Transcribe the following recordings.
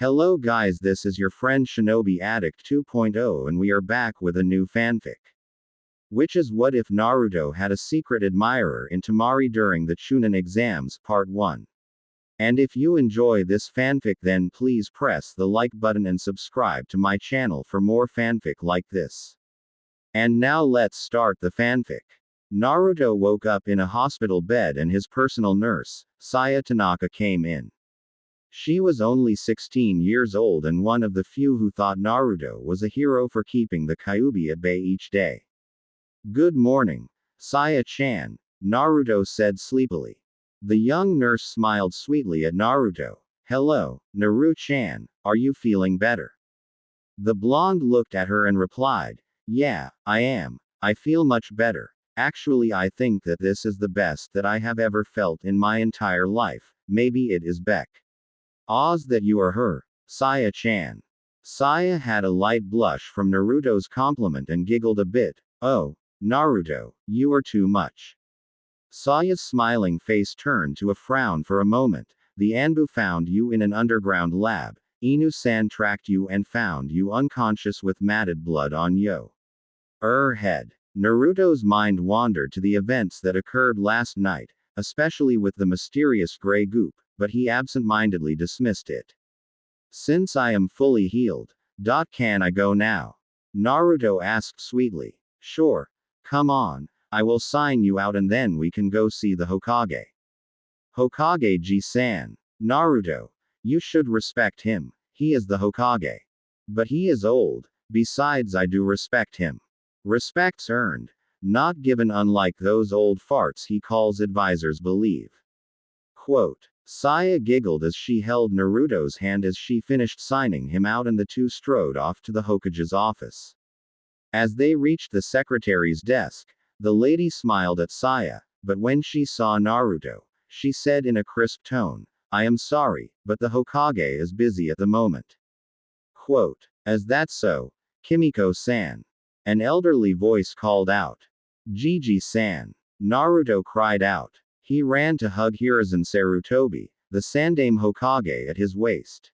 Hello guys, this is your friend Shinobi Addict 2.0 and we are back with a new fanfic. Which is what if Naruto had a secret admirer in Temari during the Chunin exams part 1. And if you enjoy this fanfic then please press the like button and subscribe to my channel for more fanfic like this. And now let's start the fanfic. Naruto woke up in a hospital bed and his personal nurse, Saya Tanaka came in. She was only 16 years old and one of the few who thought Naruto was a hero for keeping the Kyuubi at bay each day. Good morning, Saya-chan, Naruto said sleepily. The young nurse smiled sweetly at Naruto. Hello, Naru-chan, are you feeling better? The blonde looked at her and replied, Yeah, I am. I feel much better. Actually, I think that this is the best that I have ever felt in my entire life. Maybe it is Beck. Oz that you are her, Saya-chan. Saya had a light blush from Naruto's compliment and giggled a bit. Oh, Naruto, you are too much. Saya's smiling face turned to a frown for a moment. The Anbu found you in an underground lab. Inu-san tracked you and found you unconscious with matted blood on your head. Naruto's mind wandered to the events that occurred last night, especially with the mysterious gray goop, but he absent-mindedly dismissed it. Since I am fully healed, can I go now? Naruto asked sweetly. Sure. Come on, I will sign you out and then we can go see the Hokage. Hokage-ji-san. Naruto. You should respect him. He is the Hokage. But he is old. Besides, I do respect him. Respect's earned, not given, unlike those old farts he calls advisors believe. Quote. Saya giggled as she held Naruto's hand as she finished signing him out and the two strode off to the Hokage's office. As they reached the secretary's desk, the lady smiled at Saya, but when she saw Naruto, she said in a crisp tone, I am sorry, but the Hokage is busy at the moment. Quote. Is that so, Kimiko-san? An elderly voice called out. Gigi-san. Naruto cried out. He ran to hug Hiruzen Sarutobi, the Sandaime Hokage, at his waist.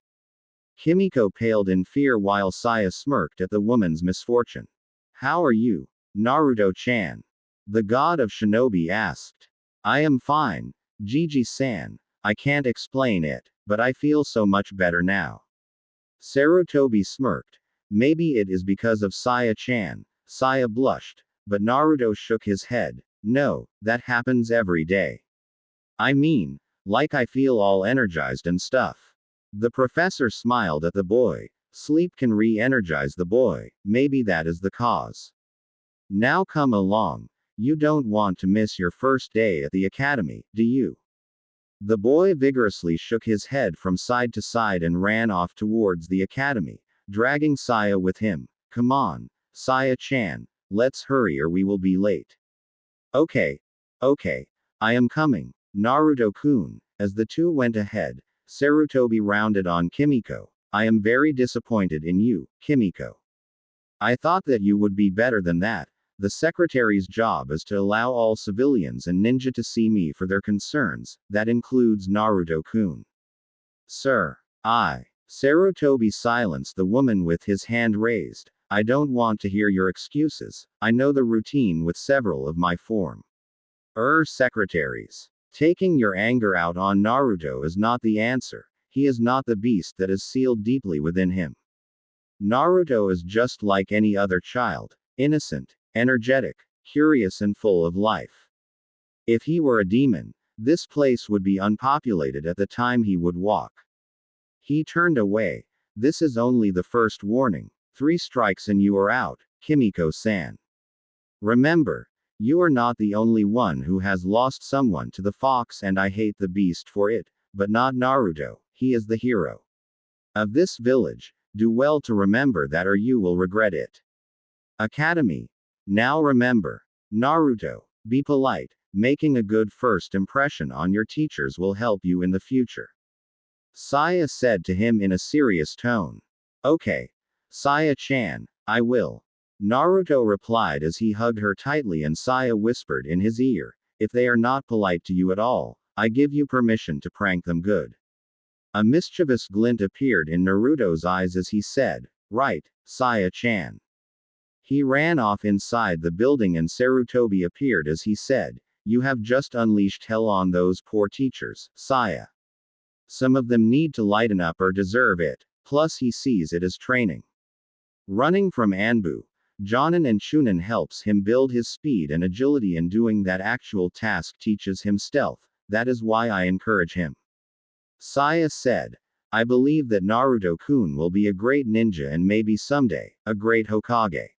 Kimiko paled in fear while Saya smirked at the woman's misfortune. How are you, Naruto-chan? The god of shinobi asked. I am fine, Gigi-san. I can't explain it, but I feel so much better now. Sarutobi smirked. Maybe it is because of Saya-chan. Saya blushed, but Naruto shook his head. No, that happens every day. I mean, like I feel all energized and stuff. The professor smiled at the boy. Sleep can re-energize the boy, maybe that is the cause. Now come along. You don't want to miss your first day at the academy, do you? The boy vigorously shook his head from side to side and ran off towards the academy, dragging Saya with him. Come on, Saya-chan, let's hurry or we will be late. Okay, I am coming, Naruto-kun. As the two went ahead, Sarutobi rounded on Kimiko. I am very disappointed in you, Kimiko. I thought that you would be better than that. The secretary's job is to allow all civilians and ninja to see me for their concerns, that includes Naruto-kun. Sir, Sarutobi silenced the woman with his hand raised. I don't want to hear your excuses. I know the routine with several of my former secretaries. Taking your anger out on Naruto is not the answer. He is not the beast that is sealed deeply within him. Naruto is just like any other child, innocent, energetic, curious and full of life. If he were a demon, this place would be unpopulated at the time he would walk. He turned away. This is only the first warning. 3 strikes and you are out, Kimiko-san. Remember, you are not the only one who has lost someone to the fox and I hate the beast for it, but not Naruto, he is the hero of this village. Do well to remember that or you will regret it. Academy. Now remember, Naruto, be polite. Making a good first impression on your teachers will help you in the future. Saya said to him in a serious tone. Okay, Saya-chan, I will. Naruto replied as he hugged her tightly and Saya whispered in his ear, if they are not polite to you at all, I give you permission to prank them good. A mischievous glint appeared in Naruto's eyes as he said, "Right, Saya-chan." He ran off inside the building and Sarutobi appeared as he said, "You have just unleashed hell on those poor teachers, Saya. Some of them need to lighten up or deserve it, plus he sees it as training." Running from Anbu, Jonin and Chunin helps him build his speed and agility, and doing that actual task teaches him stealth. That is why I encourage him. Saya said, "I believe that Naruto-kun will be a great ninja and maybe someday, a great Hokage."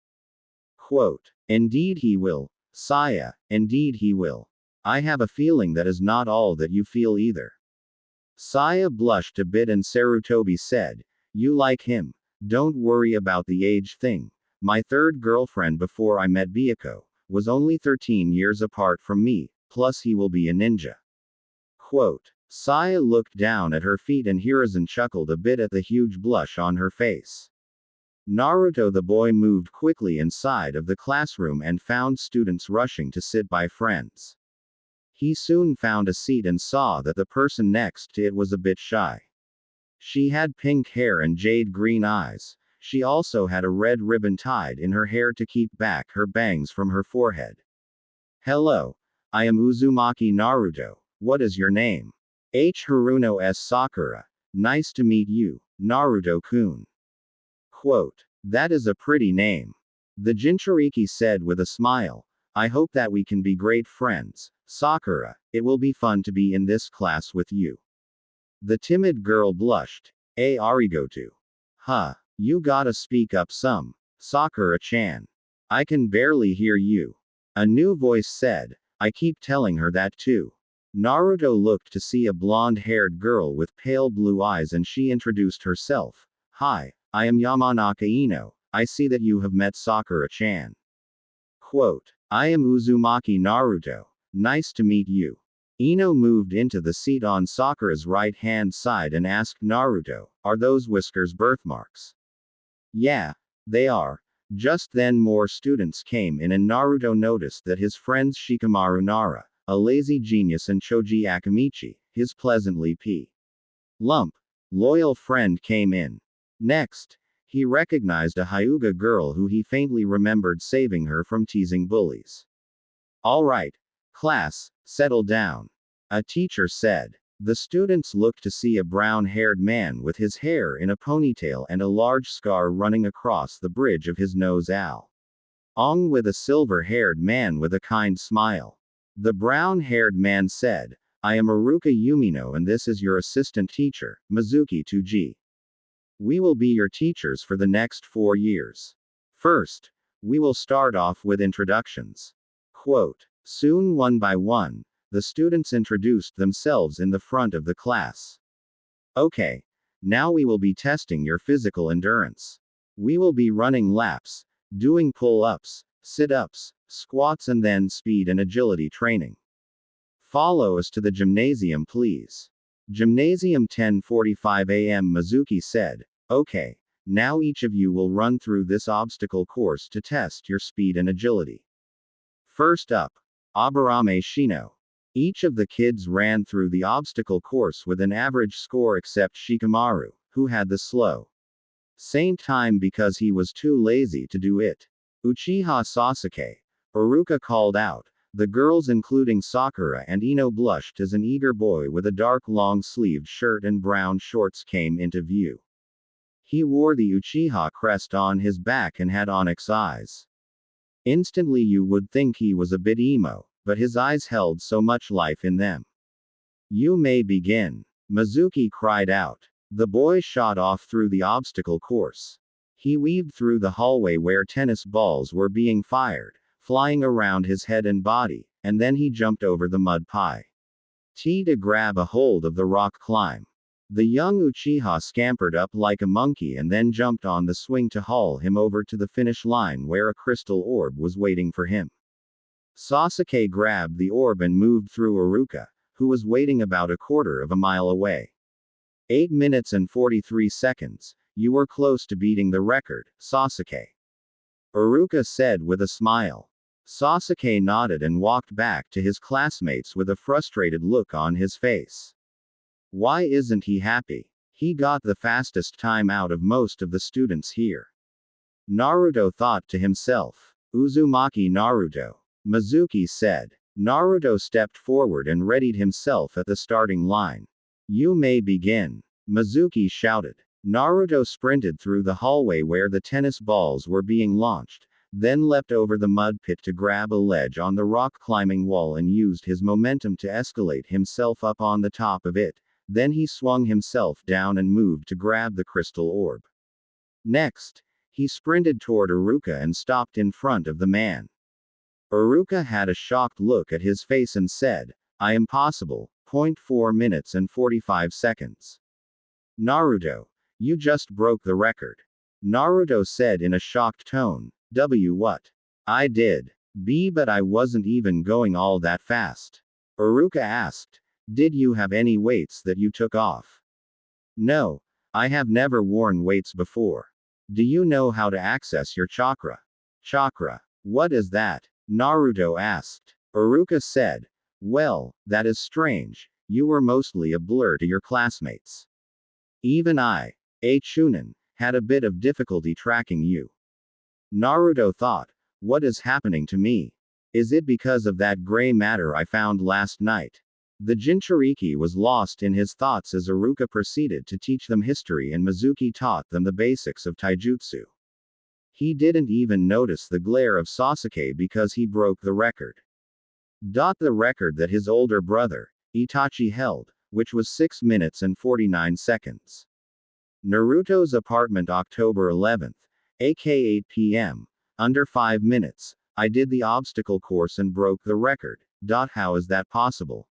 Quote, "Indeed he will, Saya, indeed he will. I have a feeling that is not all that you feel either." Saya blushed a bit and Sarutobi said, "You like him. Don't worry about the age thing. My third girlfriend before I met Byakuya was only 13 years apart from me, plus he will be a ninja." Quote. Saya looked down at her feet and Hiruzen chuckled a bit at the huge blush on her face. Naruto the boy moved quickly inside of the classroom and found students rushing to sit by friends. He soon found a seat and saw that the person next to it was a bit shy. She had pink hair and jade green eyes. She also had a red ribbon tied in her hair to keep back her bangs from her forehead. "Hello. I am Uzumaki Naruto. What is your name?" Haruno S. Sakura. "Nice to meet you, Naruto-kun." Quote. "That is a pretty name." The Jinchuriki said with a smile. "I hope that we can be great friends, Sakura. It will be fun to be in this class with you." The timid girl blushed. Arigato. Huh. You gotta speak up some, Sakura-chan. I can barely hear you. A new voice said. I keep telling her that too. Naruto looked to see a blonde-haired girl with pale blue eyes and she introduced herself. "Hi, I am Yamanaka Ino. I see that you have met Sakura-chan." Quote. "I am Uzumaki Naruto. Nice to meet you." Ino moved into the seat on Sakura's right-hand side and asked Naruto, "Are those whiskers birthmarks?" "Yeah, they are." Just then more students came in and Naruto noticed that his friends Shikamaru Nara, a lazy genius, and Choji Akamichi, his pleasantly lump, loyal friend, came in. Next, he recognized a Hyuga girl who he faintly remembered saving her from teasing bullies. "All right, class, settle down," a teacher said. The students looked to see a brown-haired man with his hair in a ponytail and a large scar running across the bridge of his nose, along with a silver-haired man with a kind smile. The brown-haired man said, "I am Aruka Yumino and this is your assistant teacher, Mizuki Tuji. We will be your teachers for the next 4 years. First, we will start off with introductions." Quote. Soon one by one, the students introduced themselves in the front of the class. "Okay. Now we will be testing your physical endurance. We will be running laps, doing pull-ups, sit-ups, squats and then speed and agility training. Follow us to the gymnasium please." Gymnasium 10:45 a.m. Mizuki said. "Okay. Now each of you will run through this obstacle course to test your speed and agility. First up, Aburame Shino." Each of the kids ran through the obstacle course with an average score except Shikamaru, who had the same time because he was too lazy to do it. "Uchiha Sasuke," Haruka called out. The girls including Sakura and Ino blushed as an eager boy with a dark long-sleeved shirt and brown shorts came into view. He wore the Uchiha crest on his back and had onyx eyes. Instantly you would think he was a bit emo, but his eyes held so much life in them. "You may begin," Mizuki cried out. The boy shot off through the obstacle course. He weaved through the hallway where tennis balls were being fired, flying around his head and body, and then he jumped over the mud pie to grab a hold of the rock climb. The young Uchiha scampered up like a monkey and then jumped on the swing to haul him over to the finish line where a crystal orb was waiting for him. Sasuke grabbed the orb and moved through Aruka, who was waiting about a quarter of a mile away. 8 minutes and 43 seconds. You were close to beating the record, Sasuke. Aruka said with a smile. Sasuke nodded and walked back to his classmates with a frustrated look on his face. Why isn't he happy? He got the fastest time out of most of the students here. Naruto thought to himself. Uzumaki Naruto. Mizuki said. Naruto stepped forward and readied himself at the starting line. You may begin. Mizuki shouted. Naruto sprinted through the hallway where the tennis balls were being launched, then leapt over the mud pit to grab a ledge on the rock climbing wall and used his momentum to escalate himself up on the top of it. Then he swung himself down and moved to grab the crystal orb. Next, he sprinted toward Iruka and stopped in front of the man. Iruka had a shocked look at his face and said, I am possible, 0.4 minutes and 45 seconds. Naruto, you just broke the record. Naruto said in a shocked tone, what? I did. But I wasn't even going all that fast. Iruka asked, did you have any weights that you took off? No, I have never worn weights before. Do you know how to access your chakra? Chakra. What is that? Naruto asked. Iruka said, well, that is strange. You were mostly a blur to your classmates. Even I, a Chunin, had a bit of difficulty tracking you. Naruto thought, what is happening to me? Is it because of that gray matter I found last night? The Jinchuriki was lost in his thoughts as Iruka proceeded to teach them history and Mizuki taught them the basics of taijutsu. He didn't even notice the glare of Sasuke because he broke the record. The record that his older brother, Itachi held, which was 6 minutes and 49 seconds. Naruto's apartment October 11th, aka 8 p.m., under 5 minutes, I did the obstacle course and broke the record. How is that possible?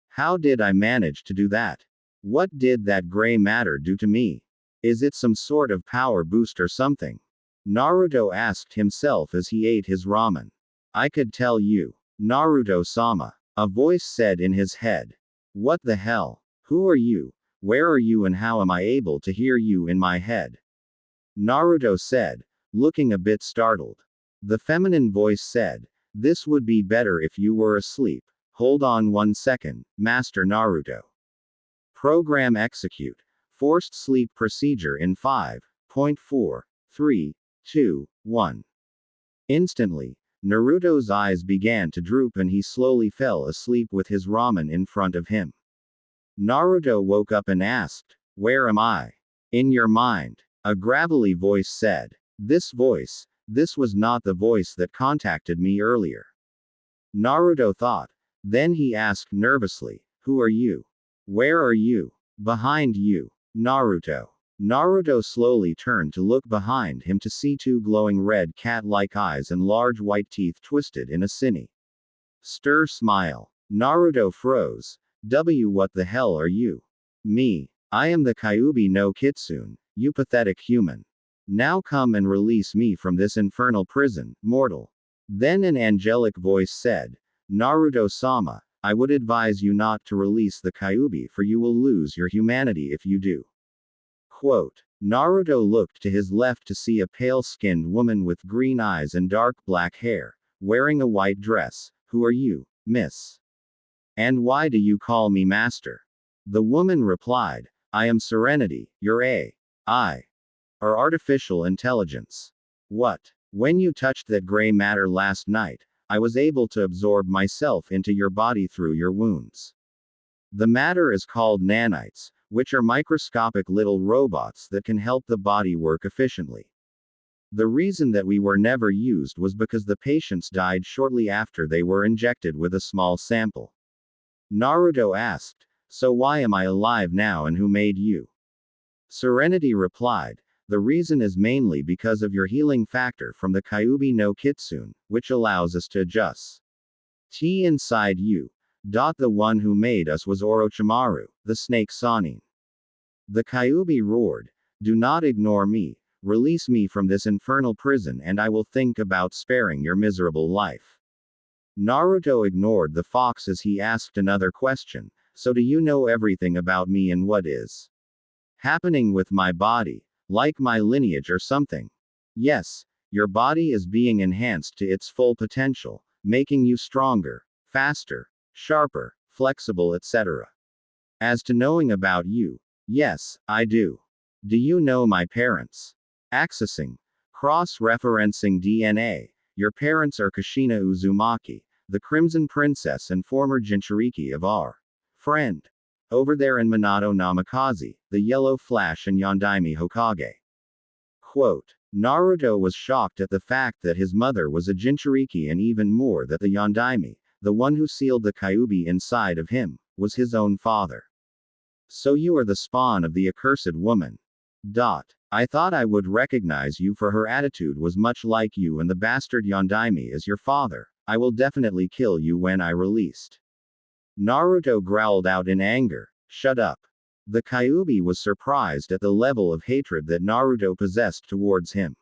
How did I manage to do that? What did that gray matter do to me? Is it some sort of power boost or something? Naruto asked himself as he ate his ramen. I could tell you. Naruto-sama. A voice said in his head. What the hell? Who are you? Where are you and how am I able to hear you in my head? Naruto said, looking a bit startled. The feminine voice said, this would be better if you were asleep. Hold on 1 second, Master Naruto. Program execute. Forced sleep procedure in 5.4, 3, 2, 1. Instantly, Naruto's eyes began to droop and he slowly fell asleep with his ramen in front of him. Naruto woke up and asked, where am I? In your mind. A gravelly voice said. This was not the voice that contacted me earlier. Naruto thought. Then he asked nervously, who are you? Where are you? Behind you. Naruto. Naruto slowly turned to look behind him to see 2 glowing red cat-like eyes and large white teeth twisted in a sinister smile. Naruto froze. What the hell are you? Me. I am the Kyuubi no Kitsune, you pathetic human. Now come and release me from this infernal prison, mortal. Then an angelic voice said, Naruto-sama, I would advise you not to release the Kyuubi for you will lose your humanity if you do. Quote. Naruto looked to his left to see a pale-skinned woman with green eyes and dark black hair, wearing a white dress. Who are you, miss? And why do you call me master? The woman replied, I am Serenity, your AI. Or artificial intelligence. What? When you touched that gray matter last night, I was able to absorb myself into your body through your wounds. The matter is called nanites, which are microscopic little robots that can help the body work efficiently. The reason that we were never used was because the patients died shortly after they were injected with a small sample. Naruto asked, so why am I alive now and who made you? Serenity replied, the reason is mainly because of your healing factor from the Kyuubi no Kitsune, which allows us to adjust T inside you. The one who made us was Orochimaru, the snake Sanin. The Kyuubi roared, do not ignore me, release me from this infernal prison and I will think about sparing your miserable life. Naruto ignored the fox as he asked another question, so do you know everything about me and what is happening with my body? Like my lineage or something? Yes, your body is being enhanced to its full potential, making you stronger, faster, sharper, flexible, etc. As to knowing about you, yes, I do. Do you know my parents? Accessing. Cross-referencing DNA. Your parents are Kushina Uzumaki, the Crimson Princess and former Jinchuriki of our friend. Over there in Minato Namikaze, the Yellow Flash and Yondaime Hokage. Quote. Naruto was shocked at the fact that his mother was a Jinchuriki and even more that the Yondaime, the one who sealed the Kyuubi inside of him, was his own father. So you are the spawn of the accursed woman. I thought I would recognize you, for her attitude was much like you, and the bastard Yondaime is your father. I will definitely kill you when I released. Naruto growled out in anger. Shut up. The Kyuubi was surprised at the level of hatred that Naruto possessed towards him.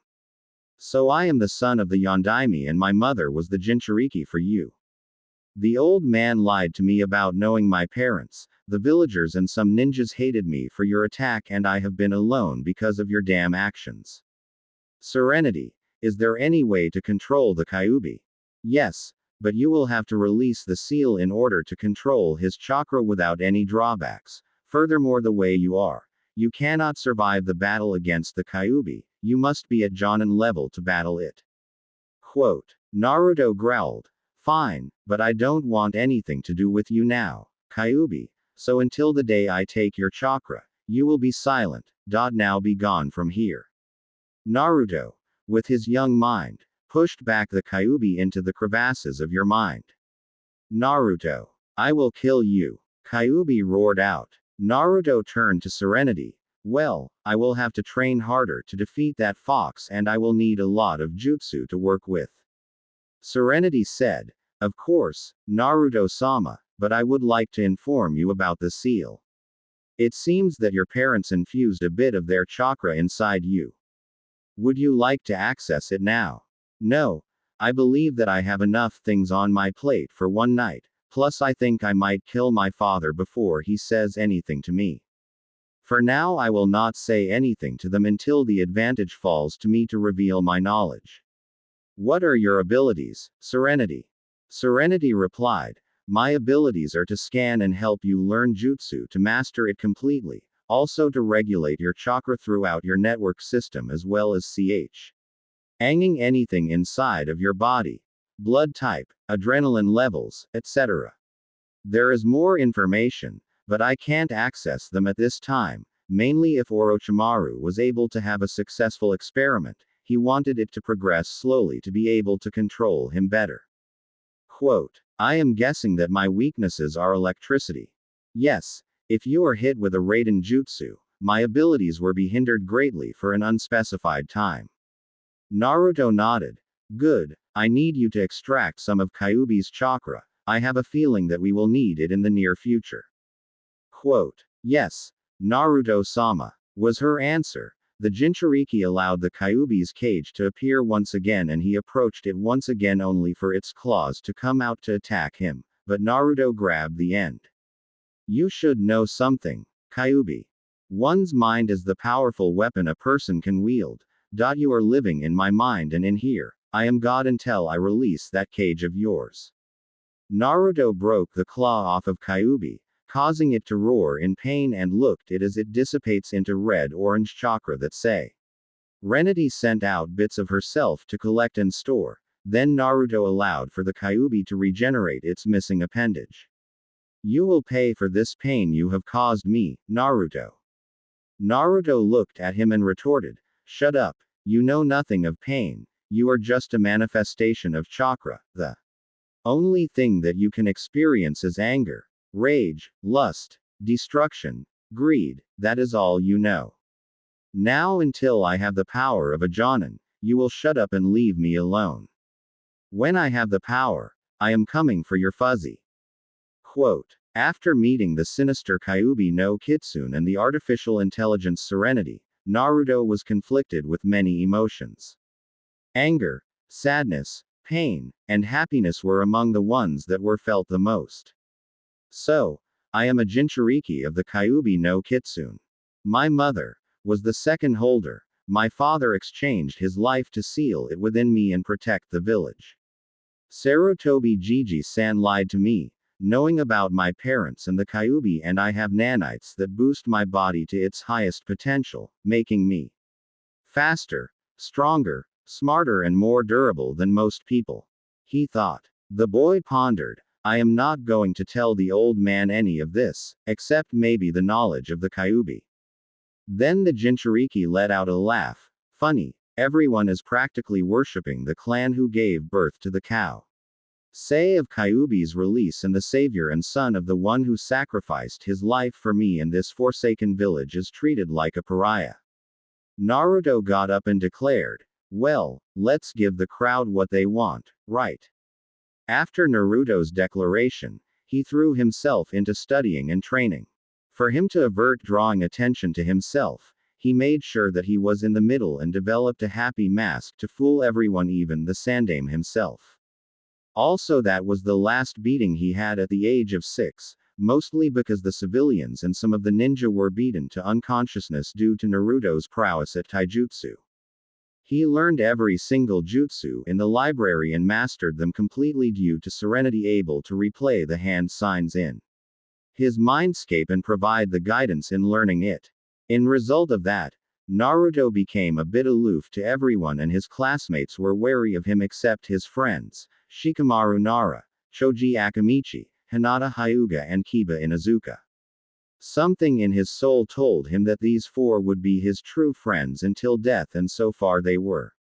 So I am the son of the Yondaime and my mother was the Jinchuriki for you. The old man lied to me about knowing my parents. The villagers and some ninjas hated me for your attack, and I have been alone because of your damn actions. Serenity. Is there any way to control the Kyuubi? Yes, but you will have to release the seal in order to control his chakra without any drawbacks. Furthermore, the way you are, you cannot survive the battle against the Kyuubi. You must be at Jonin level to battle it. Quote. Naruto growled. Fine, but I don't want anything to do with you now, Kyuubi. So until the day I take your chakra, you will be silent. Now be gone from here. Naruto, with his young mind, pushed back the Kyuubi into the crevasses of your mind. Naruto, I will kill you, Kyuubi roared out. Naruto turned to Serenity. Well, I will have to train harder to defeat that fox, and I will need a lot of jutsu to work with. Serenity said. Of course, Naruto-sama, but I would like to inform you about the seal. It seems that your parents infused a bit of their chakra inside you. Would you like to access it now? No. I believe that I have enough things on my plate for one night, plus I think I might kill my father before he says anything to me. For now I will not say anything to them until the advantage falls to me to reveal my knowledge. What are your abilities, Serenity? Serenity replied, my abilities are to scan and help you learn jutsu to master it completely, also to regulate your chakra throughout your network system as well as anging anything inside of your body, blood type, adrenaline levels, etc. There is more information, but I can't access them at this time, mainly if Orochimaru was able to have a successful experiment. He wanted it to progress slowly to be able to control him better. Quote. I am guessing that my weaknesses are electricity. Yes, if you are hit with a Raiden jutsu, my abilities will be hindered greatly for an unspecified time. Naruto nodded. Good, I need you to extract some of Kyuubi's chakra. I have a feeling that we will need it in the near future. Quote. Yes, Naruto-sama, was her answer. The Jinchuriki allowed the Kyuubi's cage to appear once again, and he approached it once again only for its claws to come out to attack him, but Naruto grabbed the end. You should know something, Kyuubi. One's mind is the powerful weapon a person can wield. You are living in my mind and in here. I am God until I release that cage of yours. Naruto broke the claw off of Kyuubi, causing it to roar in pain, and looked it as it dissipates into red-orange chakra that say. Renity sent out bits of herself to collect and store, then Naruto allowed for the Kyuubi to regenerate its missing appendage. You will pay for this pain you have caused me, Naruto. Naruto looked at him and retorted, shut up, you know nothing of pain, you are just a manifestation of chakra. The only thing that you can experience is anger, rage, lust, destruction, greed, that is all you know. Now until I have the power of a Jonin, you will shut up and leave me alone. When I have the power, I am coming for your fuzzy. Quote. After meeting the sinister Kyuubi no Kitsune and the artificial intelligence Serenity, Naruto was conflicted with many emotions. Anger, sadness, pain, and happiness were among the ones that were felt the most. So, I am a Jinchuriki of the Kyuubi no Kitsune. My mother was the second holder. My father exchanged his life to seal it within me and protect the village. Sarutobi Jiji-san lied to me. knowing about my parents and the Kyuubi, and I have nanites that boost my body to its highest potential, making me faster, stronger, smarter, and more durable than most people. He thought. The boy pondered. I am not going to tell the old man any of this, except maybe the knowledge of the Kyuubi. Then the Jinchuriki let out a laugh. Funny, everyone is practically worshipping the clan who gave birth to the cow. Say of Kyuubi's release and the savior and son of the one who sacrificed his life for me in this forsaken village is treated like a pariah. Naruto got up and declared, well, let's give the crowd what they want, right? After Naruto's declaration, he threw himself into studying and training. For him to avert drawing attention to himself, he made sure that he was in the middle and developed a happy mask to fool everyone, even the Sandaime himself. Also, that was the last beating he had at the age of 6, mostly because the civilians and some of the ninja were beaten to unconsciousness due to Naruto's prowess at taijutsu. He learned every single jutsu in the library and mastered them completely due to Serenity, able to replay the hand signs in his mindscape and provide the guidance in learning it. In result of that, Naruto became a bit aloof to everyone and his classmates were wary of him except his friends, Shikamaru Nara, Choji Akamichi, Hinata Hyuga, and Kiba Inuzuka. Something in his soul told him that these four would be his true friends until death, and so far they were.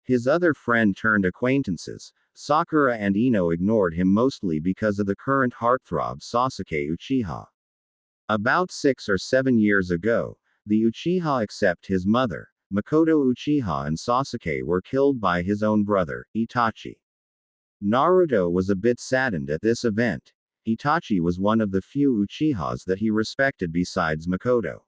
His other friend-turned acquaintances, Sakura and Ino, ignored him mostly because of the current heartthrob Sasuke Uchiha. About 6 or 7 years ago, the Uchiha except his mother, Makoto Uchiha, and Sasuke were killed by his own brother, Itachi. Naruto was a bit saddened at this event. Itachi was one of the few Uchihas that he respected besides Makoto.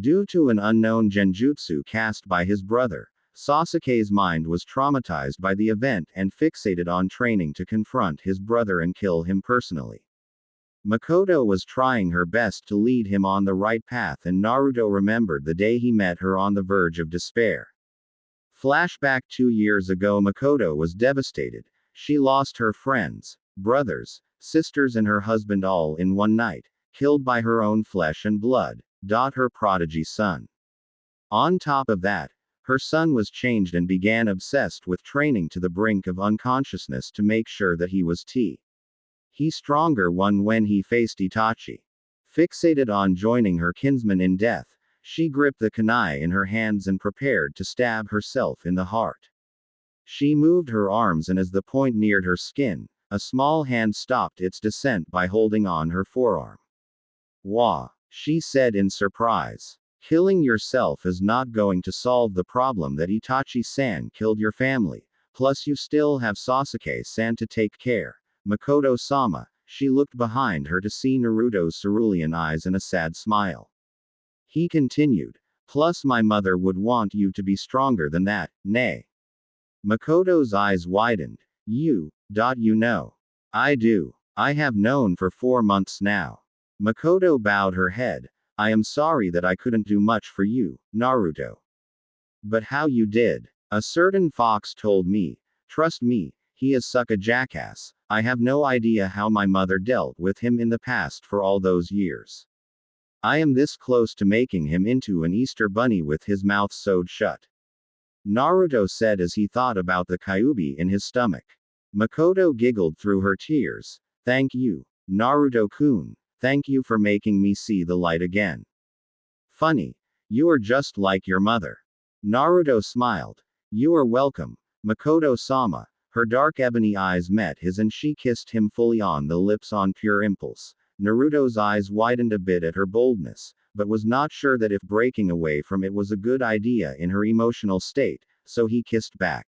Due to an unknown genjutsu cast by his brother, Sasuke's mind was traumatized by the event and fixated on training to confront his brother and kill him personally. Makoto was trying her best to lead him on the right path, and Naruto remembered the day he met her on the verge of despair. Flashback 2 years ago, Makoto was devastated. She lost her friends, brothers, sisters, and her husband all in one night, killed by her own flesh and blood, her prodigy son. On top of that, her son was changed and began obsessed with training to the brink of unconsciousness to make sure that he was he stronger one when he faced Itachi. Fixated on joining her kinsman in death, she gripped the kunai in her hands and prepared to stab herself in the heart. She moved her arms, and as the point neared her skin, a small hand stopped its descent by holding on her forearm. Wah, she said in surprise. Killing yourself is not going to solve the problem that Itachi-san killed your family, plus you still have Sasuke-san to take care. Makoto-sama, she looked behind her to see Naruto's cerulean eyes and a sad smile. He continued, plus my mother would want you to be stronger than that, nay. Makoto's eyes widened. You know. I do. I have known for 4 months now. Makoto bowed her head. I am sorry that I couldn't do much for you, Naruto. But how you did. A certain fox told me. Trust me, he is such a jackass. I have no idea how my mother dealt with him in the past for all those years. I am this close to making him into an Easter bunny with his mouth sewed shut. Naruto said as he thought about the Kyuubi in his stomach. Makoto giggled through her tears. Thank you, Naruto-kun. Thank you for making me see the light again. Funny. You are just like your mother. Naruto smiled. You are welcome, Makoto-sama. Her dark ebony eyes met his and she kissed him fully on the lips on pure impulse. Naruto's eyes widened a bit at her boldness, but was not sure that if breaking away from it was a good idea in her emotional state, so he kissed back.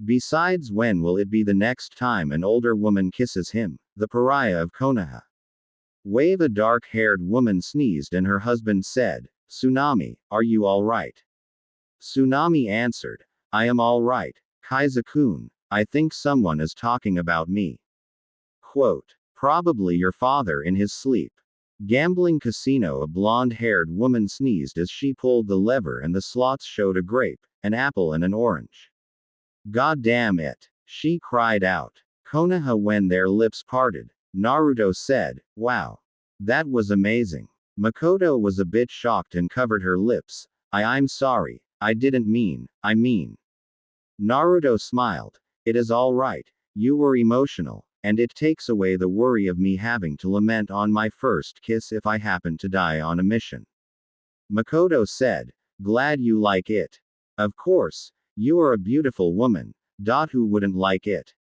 Besides, when will it be the next time an older woman kisses him, the pariah of Konoha? Wave. A dark-haired woman sneezed and her husband said, Tsunami, are you all right? Tsunami answered, I am all right, Kaiza-kun. I think someone is talking about me. Quote. Probably your father in his sleep. Gambling casino. A blonde-haired woman sneezed as she pulled the lever and the slots showed a grape, an apple, and an orange. God damn it! She cried out. Konoha. When their lips parted, Naruto said, "Wow. That was amazing." Makoto was a bit shocked and covered her lips. I'm sorry. I didn't mean, I mean. Naruto smiled. It is all right. You were emotional, and it takes away the worry of me having to lament on my first kiss if I happen to die on a mission. Makoto said, "Glad you like it. Of course, you are a beautiful woman. Who wouldn't like it?"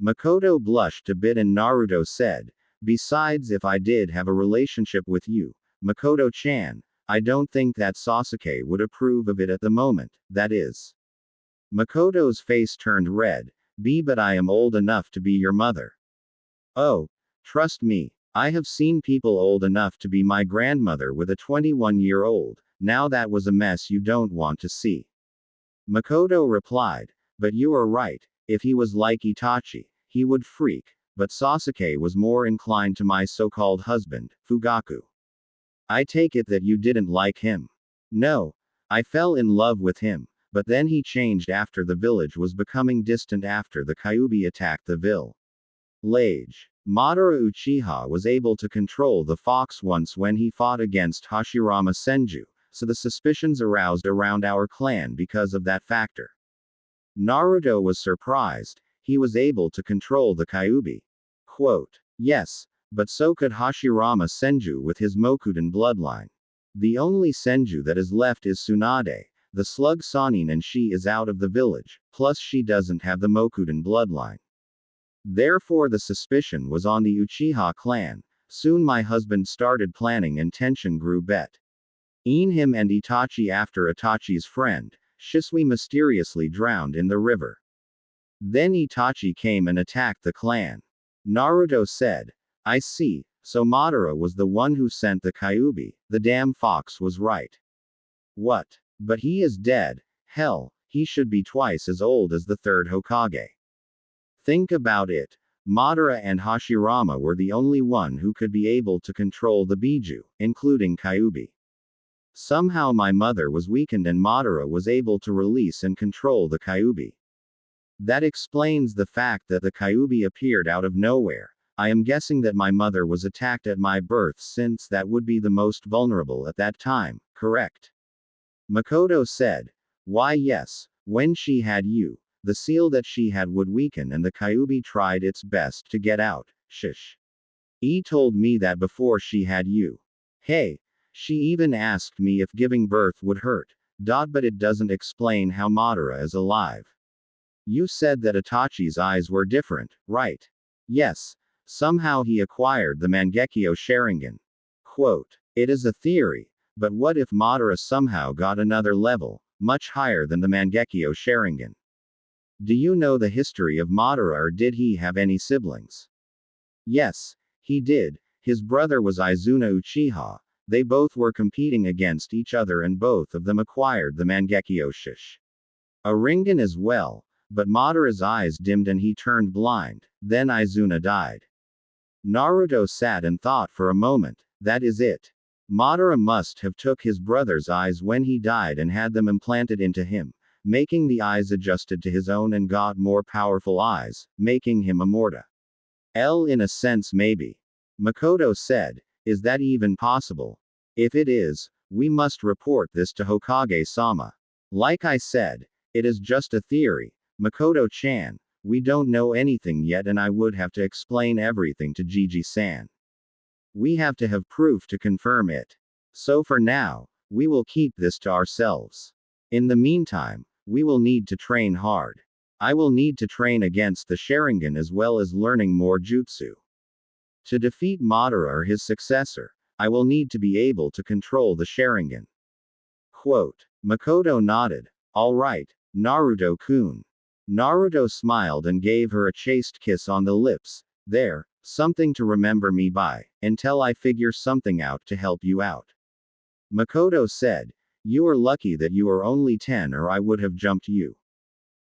Makoto blushed a bit and Naruto said, "Besides, if I did have a relationship with you, Makoto-chan, I don't think that Sasuke would approve of it at the moment, that is." Makoto's face turned red. But I am old enough to be your mother." "Oh, trust me, I have seen people old enough to be my grandmother with a 21-year-old, now that was a mess you don't want to see." Makoto replied, "But you are right, if he was like Itachi, he would freak, but Sasuke was more inclined to my so-called husband, Fugaku. I take it that you didn't like him." "No. I fell in love with him, but then he changed after the village was becoming distant after the Kyuubi attacked the village. Madara Uchiha was able to control the fox once when he fought against Hashirama Senju, so the suspicions aroused around our clan because of that factor." Naruto was surprised. He was able to control the Kyuubi. Quote, "Yes, but so could Hashirama Senju with his Mokuden bloodline. The only Senju that is left is Tsunade, the slug Sanin, and she is out of the village, plus she doesn't have the Mokuden bloodline. Therefore the suspicion was on the Uchiha clan. Soon my husband started planning and tension grew between him and Itachi after Itachi's friend, Shisui, mysteriously drowned in the river. Then Itachi came and attacked the clan." Naruto said, "I see, so Madara was the one who sent the Kyuubi, the damn fox was right. What? But he is dead. Hell, he should be twice as old as the third Hokage. Think about it. Madara and Hashirama were the only one who could be able to control the Biju, including Kyuubi. Somehow my mother was weakened and Madara was able to release and control the Kyuubi. That explains the fact that the Kyuubi appeared out of nowhere. I am guessing that my mother was attacked at my birth since that would be the most vulnerable at that time, correct?" Makoto said, "Why yes, when she had you, the seal that she had would weaken and the Kyuubi tried its best to get out, shish. Told me that before she had you. Hey, she even asked me if giving birth would hurt. But it doesn't explain how Madara is alive. You said that Itachi's eyes were different, right? Yes. Somehow he acquired the Mangekyo Sharingan. Quote, it is a theory, but what if Madara somehow got another level, much higher than the Mangekyo Sharingan? Do you know the history of Madara or did he have any siblings?" "Yes, he did. His brother was Izuna Uchiha. They both were competing against each other and both of them acquired the Mangekyo Sharingan as well, but Madara's eyes dimmed and he turned blind, then Izuna died." Naruto sat and thought for a moment. That is it. Madara must have took his brother's eyes when he died and had them implanted into him, making the eyes adjusted to his own and got more powerful eyes, making him immortal. In a sense maybe. Makoto said, is that even possible? If it is, we must report this to Hokage-sama. Like I said, it is just a theory, Makoto-chan. We don't know anything yet and I would have to explain everything to Gigi-san. We have to have proof to confirm it. So for now, we will keep this to ourselves. In the meantime, we will need to train hard. I will need to train against the Sharingan as well as learning more jutsu. To defeat Madara or his successor, I will need to be able to control the Sharingan." Quote. Makoto nodded. All right, Naruto-kun. Naruto smiled and gave her a chaste kiss on the lips. There, something to remember me by, until I figure something out to help you out. Makoto said, you are lucky that you are only 10 or I would have jumped you.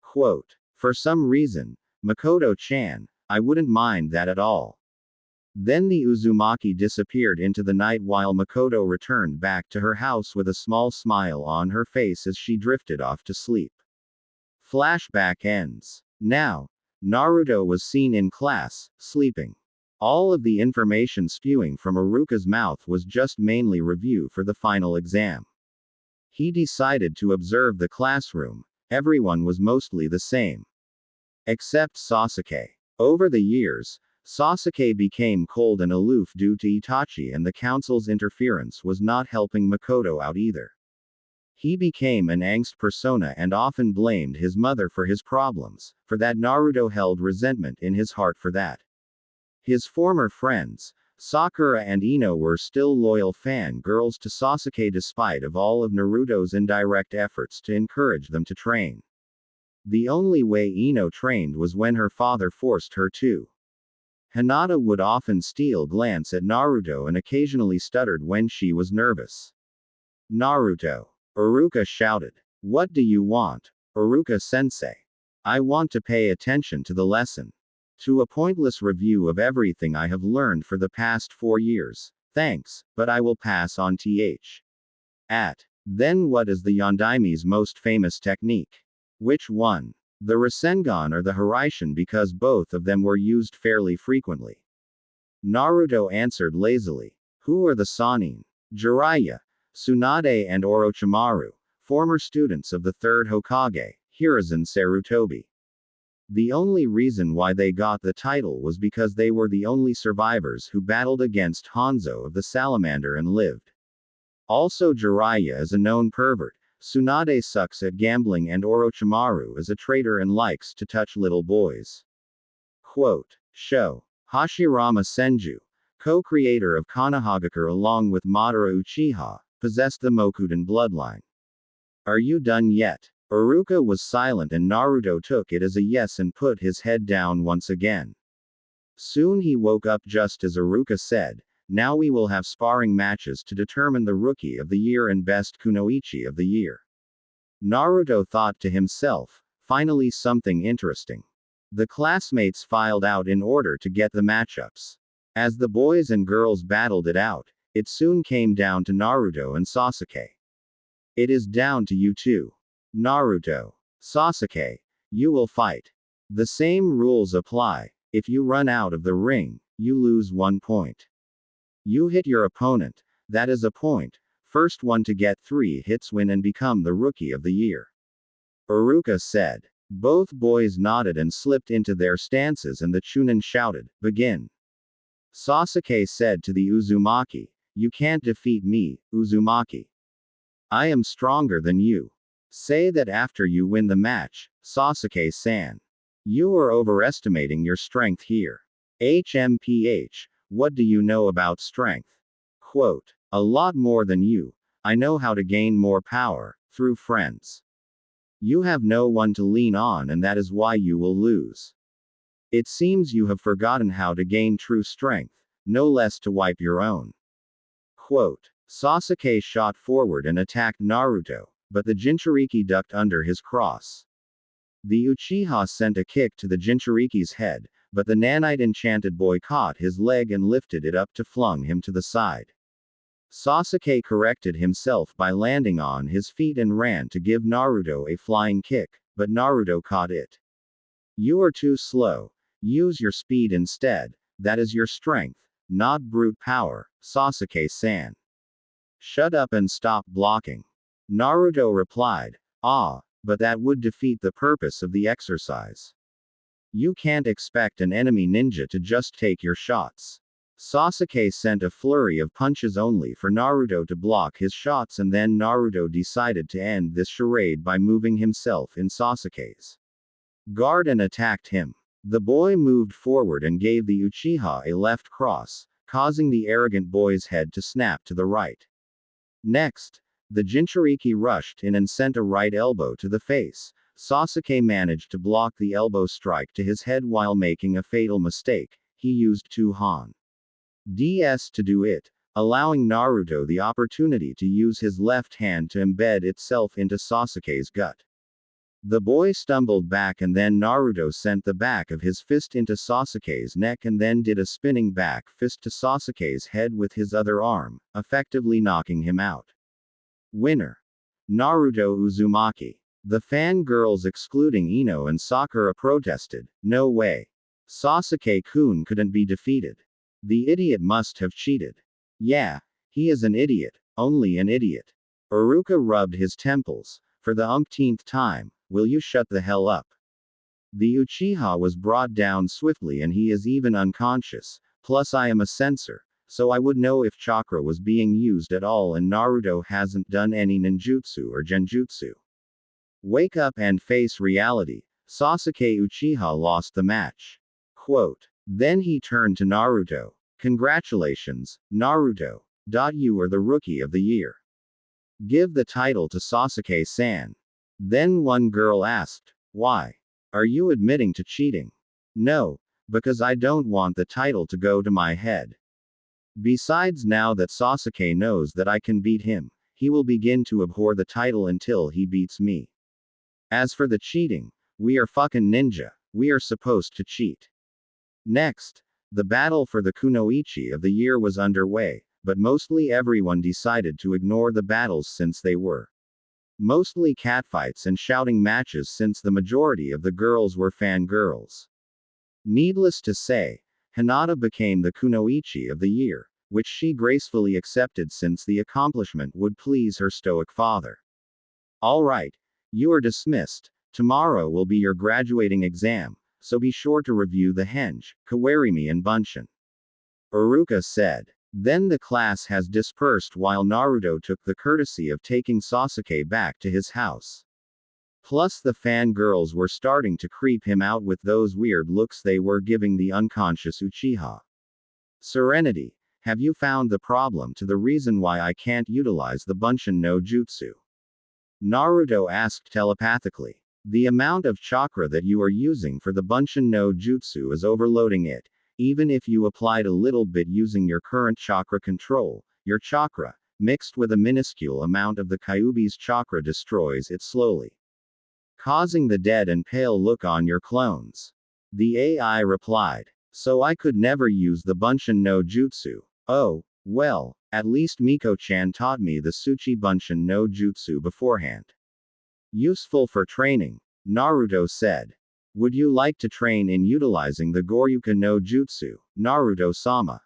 Quote. For some reason, Makoto-chan, I wouldn't mind that at all. Then the Uzumaki disappeared into the night while Makoto returned back to her house with a small smile on her face as she drifted off to sleep. Flashback ends. Now, Naruto was seen in class, sleeping. All of the information spewing from Iruka's mouth was just mainly review for the final exam. He decided to observe the classroom. Everyone was mostly the same. Except Sasuke. Over the years, Sasuke became cold and aloof due to Itachi, and the council's interference was not helping Makoto out either. He became an angst persona and often blamed his mother for his problems. For that, Naruto held resentment in his heart for that. His former friends, Sakura and Ino, were still loyal fangirls to Sasuke despite of all of Naruto's indirect efforts to encourage them to train. The only way Ino trained was when her father forced her to. Hinata would often steal glance at Naruto and occasionally stuttered when she was nervous. Naruto. Iruka shouted. What do you want? Iruka-sensei. I want to pay attention to the lesson. To a pointless review of everything I have learned for the past 4 years. Thanks, but I will pass on th. Then what is the Yondaime's most famous technique? Which one? The Rasengan or the Hiraishin, because both of them were used fairly frequently. Naruto answered lazily. Who are the Sannin? Jiraiya, Tsunade and Orochimaru, former students of the third Hokage, Hiruzen Sarutobi. The only reason why they got the title was because they were the only survivors who battled against Hanzo of the Salamander and lived. Also, Jiraiya is a known pervert, Tsunade sucks at gambling, and Orochimaru is a traitor and likes to touch little boys. Quote. Sho. Hashirama Senju, co-creator of Konohagakure along with Madara Uchiha, possessed the Mokuden bloodline. Are you done yet? Iruka was silent and Naruto took it as a yes and put his head down once again. Soon he woke up just as Iruka said, now we will have sparring matches to determine the Rookie of the Year and Best Kunoichi of the Year. Naruto thought to himself, finally something interesting. The classmates filed out in order to get the matchups. As the boys and girls battled it out, it soon came down to Naruto and Sasuke. It is down to you two. Naruto. Sasuke. You will fight. The same rules apply. If you run out of the ring, you lose 1 point. You hit your opponent, that is a point. First one to get 3 hits win and become the Rookie of the Year. Iruka said. Both boys nodded and slipped into their stances, and the Chunin shouted, begin. Sasuke said to the Uzumaki, you can't defeat me, Uzumaki. I am stronger than you. Say that after you win the match, Sasuke-san. You are overestimating your strength here. HMPH, what do you know about strength? Quote. A lot more than you. I know how to gain more power, through friends. You have no one to lean on, and that is why you will lose. It seems you have forgotten how to gain true strength, no less to wipe your own. Quote. Sasuke shot forward and attacked Naruto, but the Jinchuriki ducked under his cross. The Uchiha sent a kick to the Jinchuriki's head, but the nanite enchanted boy caught his leg and lifted it up to flung him to the side. Sasuke corrected himself by landing on his feet and ran to give Naruto a flying kick, but Naruto caught it. You are too slow. Use your speed instead, that is your strength, not brute power, Sasuke-san. Shut up and stop blocking. Naruto replied, but that would defeat the purpose of the exercise. You can't expect an enemy ninja to just take your shots. Sasuke sent a flurry of punches only for Naruto to block his shots, and then Naruto decided to end this charade by moving himself in Sasuke's guard and attacked him. The boy moved forward and gave the Uchiha a left cross, causing the arrogant boy's head to snap to the right. Next, the Jinchuriki rushed in and sent a right elbow to the face. Sasuke managed to block the elbow strike to his head while making a fatal mistake. He used 2 Han's to do it, allowing Naruto the opportunity to use his left hand to embed itself into Sasuke's gut. The boy stumbled back, and then Naruto sent the back of his fist into Sasuke's neck and then did a spinning back fist to Sasuke's head with his other arm, effectively knocking him out. Winner. Naruto Uzumaki. The fangirls excluding Ino and Sakura protested, no way. Sasuke-kun couldn't be defeated. The idiot must have cheated. Yeah, he is an idiot, only an idiot. Iruka rubbed his temples. For the umpteenth time, will you shut the hell up? The Uchiha was brought down swiftly and he is even unconscious, plus I am a censor, so I would know if chakra was being used at all and Naruto hasn't done any ninjutsu or genjutsu. Wake up and face reality. Sasuke Uchiha lost the match. Quote. Then he turned to Naruto. Congratulations, Naruto. You are the rookie of the year. Give the title to Sasuke-san. Then one girl asked, why? Are you admitting to cheating? No, because I don't want the title to go to my head. Besides, now that Sasuke knows that I can beat him, he will begin to abhor the title until he beats me. As for the cheating, we are fucking ninja, we are supposed to cheat. Next, the battle for the kunoichi of the year was underway, but mostly everyone decided to ignore the battles since they were mostly catfights and shouting matches since the majority of the girls were fangirls. Needless to say, Hinata became the kunoichi of the year, which she gracefully accepted since the accomplishment would please her stoic father. Alright, you are dismissed. Tomorrow will be your graduating exam, so be sure to review the henge, kawarimi and bunshin. Iruka said. Then the class has dispersed while Naruto took the courtesy of taking Sasuke back to his house. Plus the fangirls were starting to creep him out with those weird looks they were giving the unconscious Uchiha. Serenity, have you found the problem to the reason why I can't utilize the Bunshin no Jutsu? Naruto asked telepathically. The amount of chakra that you are using for the Bunshin no Jutsu is overloading it. Even if you applied a little bit using your current chakra control, your chakra, mixed with a minuscule amount of the Kyuubi's chakra destroys it slowly, causing the dead and pale look on your clones. The AI replied. So I could never use the Bunshin no Jutsu. Oh, well, at least Miko-chan taught me the Tsuchi Bunshin no Jutsu beforehand. Useful for training, Naruto said. Would you like to train in utilizing the Goryuka no Jutsu, Naruto-sama?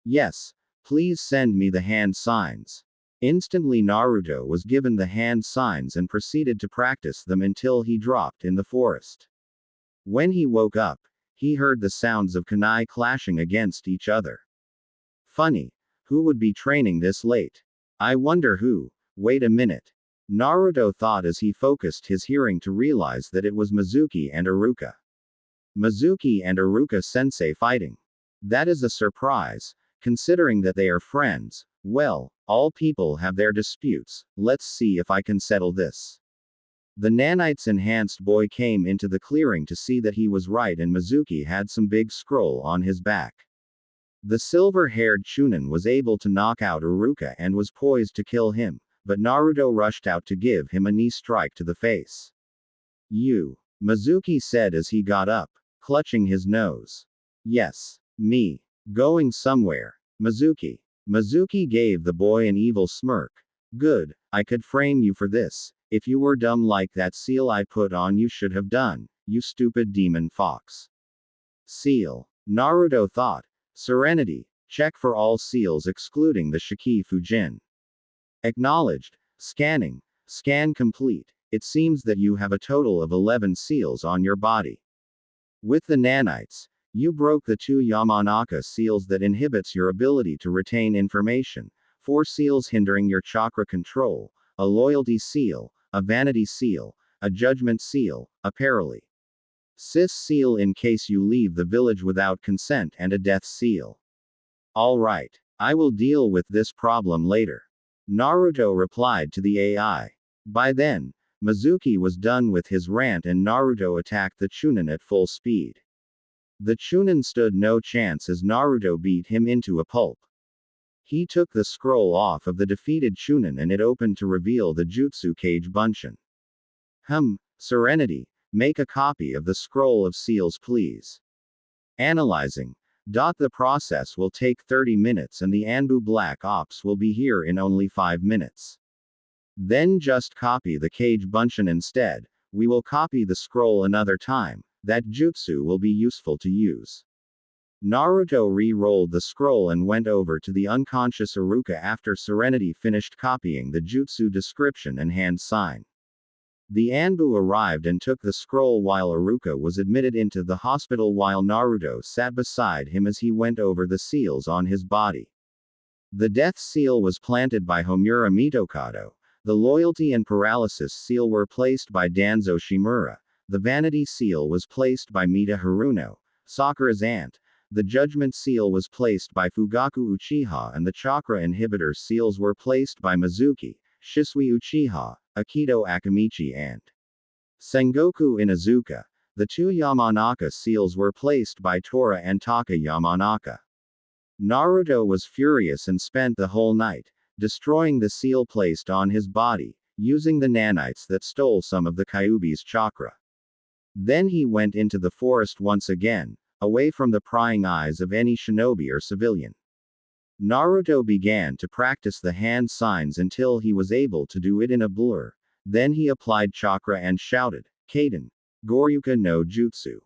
Yes, please send me the hand signs. Instantly Naruto was given the hand signs and proceeded to practice them until he dropped in the forest. When he woke up, he heard the sounds of kunai clashing against each other. Funny, who would be training this late? I wonder who. Wait a minute. Naruto thought as he focused his hearing to realize that it was Mizuki and Iruka. Mizuki and Iruka sensei fighting. That is a surprise, considering that they are friends. Well, all people have their disputes, let's see if I can settle this. The nanites enhanced boy came into the clearing to see that he was right and Mizuki had some big scroll on his back. The silver-haired Chunin was able to knock out Iruka and was poised to kill him, but Naruto rushed out to give him a knee strike to the face. You. Mizuki said as he got up, clutching his nose. Yes. Me. Going somewhere. Mizuki. Mizuki gave the boy an evil smirk. Good, I could frame you for this. If you were dumb like that seal I put on you should have done, you stupid demon fox. Seal. Naruto thought. Serenity. Check for all seals excluding the Shiki Fujin. Acknowledged. Scanning. Scan complete. It seems that you have a total of 11 seals on your body. With the nanites, you broke the 2 Yamanaka seals that inhibits your ability to retain information, 4 seals hindering your chakra control, a loyalty seal, a vanity seal, a judgment seal, a paralysis seal in case you leave the village without consent and a death seal. Alright, I will deal with this problem later. Naruto replied to the AI. By then, Mizuki was done with his rant and Naruto attacked the Chunin at full speed. The Chunin stood no chance as Naruto beat him into a pulp. He took the scroll off of the defeated Chunin and it opened to reveal the Jutsu Kage Bunshin. Serenity, make a copy of the scroll of seals please. Analyzing. The process will take 30 minutes and the Anbu Black Ops will be here in only 5 minutes. Then just copy the Kage Bunshin instead, we will copy the scroll another time, that jutsu will be useful to use. Naruto re-rolled the scroll and went over to the unconscious Iruka after Serenity finished copying the jutsu description and hand sign. The Anbu arrived and took the scroll while Iruka was admitted into the hospital while Naruto sat beside him as he went over the seals on his body. The death seal was planted by Homura Mitokado. The loyalty and paralysis seal were placed by Danzo Shimura. The vanity seal was placed by Mita Haruno, Sakura's aunt. The judgment seal was placed by Fugaku Uchiha and the chakra inhibitor seals were placed by Mizuki, Shisui Uchiha, Akito Akamichi and Sengoku Inazuka. The two Yamanaka seals were placed by Tora and Taka Yamanaka. Naruto was furious and spent the whole night destroying the seal placed on his body, using the nanites that stole some of the Kyuubi's chakra. Then he went into the forest once again, away from the prying eyes of any shinobi or civilian. Naruto began to practice the hand signs until he was able to do it in a blur. Then he applied chakra and shouted, Kaden, Goryuka no Jutsu.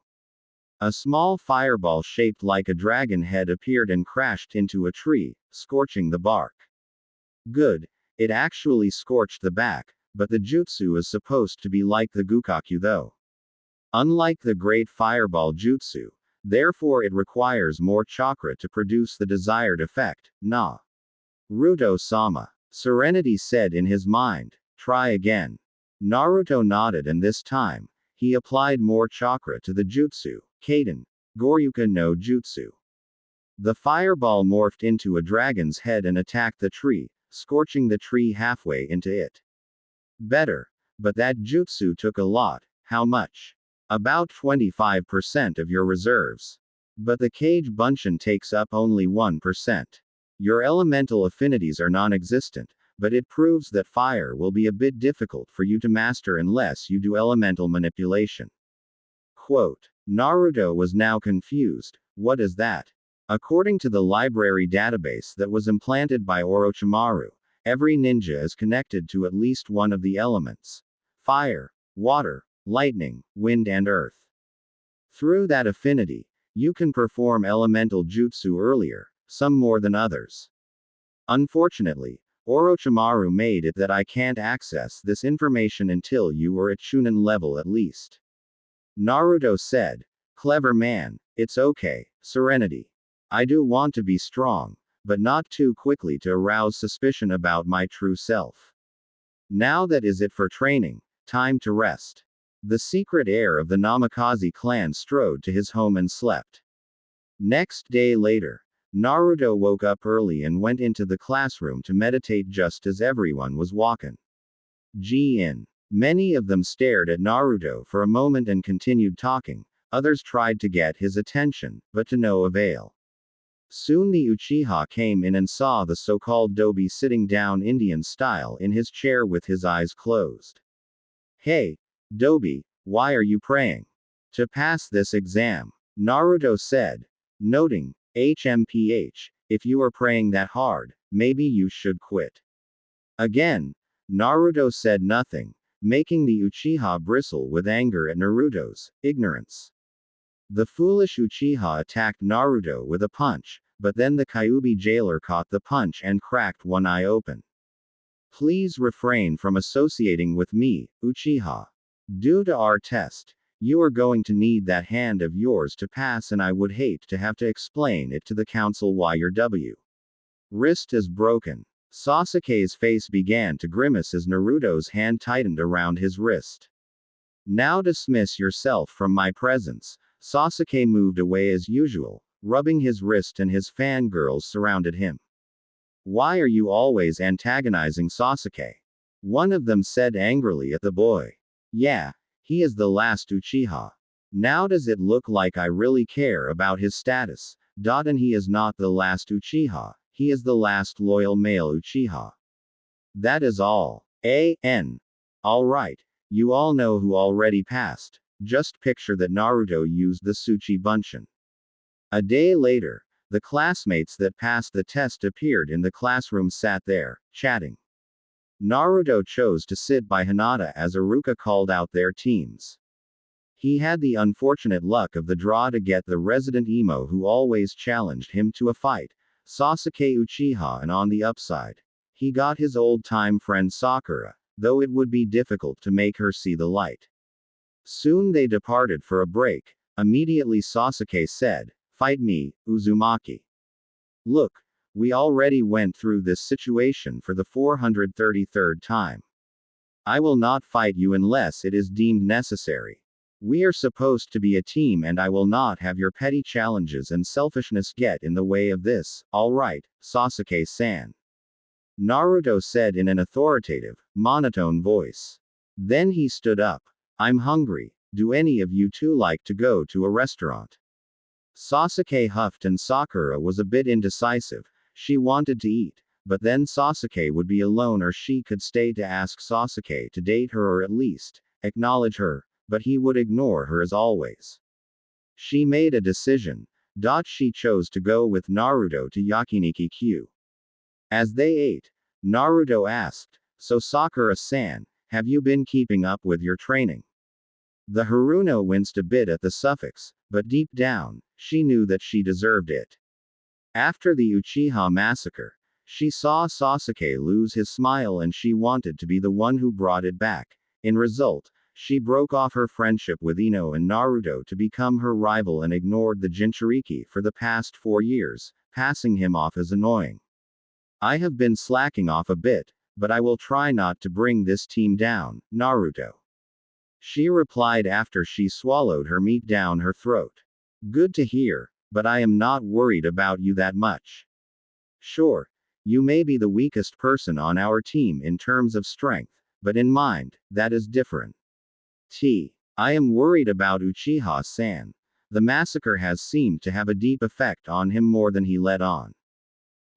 A small fireball shaped like a dragon head appeared and crashed into a tree, scorching the bark. Good, it actually scorched the back, but the jutsu is supposed to be like the Gukaku though. Unlike the Great Fireball Jutsu, therefore it requires more chakra to produce the desired effect, Naruto-sama. Serenity said in his mind, try again. Naruto nodded and this time, he applied more chakra to the jutsu, Kaden, Goryuka no Jutsu. The fireball morphed into a dragon's head and attacked the tree, scorching the tree halfway into it. Better. But that jutsu took a lot. How much? About 25% of your reserves. But the Kage Bunshin takes up only 1%. Your elemental affinities are non-existent, but it proves that fire will be a bit difficult for you to master unless you do elemental manipulation. Quote. Naruto was now confused. What is that? According to the library database that was implanted by Orochimaru, every ninja is connected to at least one of the elements: fire, water, lightning, wind and earth. Through that affinity, you can perform elemental jutsu earlier, some more than others. Unfortunately, Orochimaru made it that I can't access this information until you are at Chunin level at least. Naruto said, clever man, it's okay, Serenity. I do want to be strong, but not too quickly to arouse suspicion about my true self. Now that is it for training, time to rest. The secret heir of the Namikaze clan strode to his home and slept. Next day later, Naruto woke up early and went into the classroom to meditate just as everyone was walking. In. Many of them stared at Naruto for a moment and continued talking, others tried to get his attention, but to no avail. Soon the Uchiha came in and saw the so-called Dobi sitting down Indian style in his chair with his eyes closed. Hey, Dobi, why are you praying? To pass this exam, Naruto said, noting, HMPH, if you are praying that hard, maybe you should quit. Again, Naruto said nothing, making the Uchiha bristle with anger at Naruto's ignorance. The foolish Uchiha attacked Naruto with a punch, but then the Kyuubi jailer caught the punch and cracked one eye open. Please refrain from associating with me, Uchiha. Due to our test, you are going to need that hand of yours to pass and I would hate to have to explain it to the council why your wrist is broken. Sasuke's face began to grimace as Naruto's hand tightened around his wrist. Now dismiss yourself from my presence. Sasuke moved away as usual, rubbing his wrist and his fangirls surrounded him. Why are you always antagonizing Sasuke? One of them said angrily at the boy. Yeah, he is the last Uchiha. Now does it look like I really care about his status? And he is not the last Uchiha, he is the last loyal male Uchiha. That is all. Alright, you all know who already passed. Just picture that Naruto used the Tsuchi Bunshin. A day later, the classmates that passed the test appeared in the classroom sat there, chatting. Naruto chose to sit by Hinata as Iruka called out their teams. He had the unfortunate luck of the draw to get the resident emo who always challenged him to a fight, Sasuke Uchiha, and on the upside, he got his old-time friend Sakura, though it would be difficult to make her see the light. Soon they departed for a break. Immediately Sasuke said, "Fight me, Uzumaki. Look, we already went through this situation for the 433rd time. I will not fight you unless it is deemed necessary. We are supposed to be a team and I will not have your petty challenges and selfishness get in the way of this." "All right, Sasuke-san," Naruto said in an authoritative, monotone voice. Then he stood up. "I'm hungry. Do any of you two like to go to a restaurant?" Sasuke huffed and Sakura was a bit indecisive. She wanted to eat, but then Sasuke would be alone or she could stay to ask Sasuke to date her or at least acknowledge her, but he would ignore her as always. She made a decision. She chose to go with Naruto to Yakiniki Q. As they ate, Naruto asked, "So Sakura-san, have you been keeping up with your training?" The Haruno winced a bit at the suffix, but deep down, she knew that she deserved it. After the Uchiha massacre, she saw Sasuke lose his smile and she wanted to be the one who brought it back. In result, she broke off her friendship with Ino and Naruto to become her rival and ignored the Jinchuriki for the past 4 years, passing him off as annoying. "I have been slacking off a bit, but I will try not to bring this team down, Naruto," she replied after she swallowed her meat down her throat. "Good to hear, but I am not worried about you that much. Sure, you may be the weakest person on our team in terms of strength, but in mind, that is different. I am worried about Uchiha-san. The massacre has seemed to have a deep effect on him more than he let on."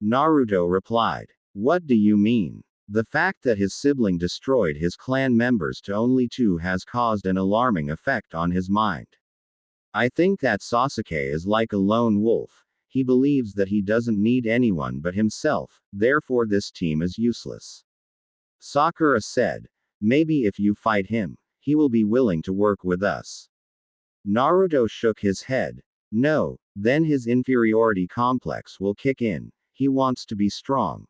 Naruto replied. "What do you mean?" "The fact that his sibling destroyed his clan members to only 2 has caused an alarming effect on his mind. I think that Sasuke is like a lone wolf. He believes that he doesn't need anyone but himself, therefore this team is useless." Sakura said, "Maybe if you fight him, he will be willing to work with us." Naruto shook his head. "No, then his inferiority complex will kick in. He wants to be strong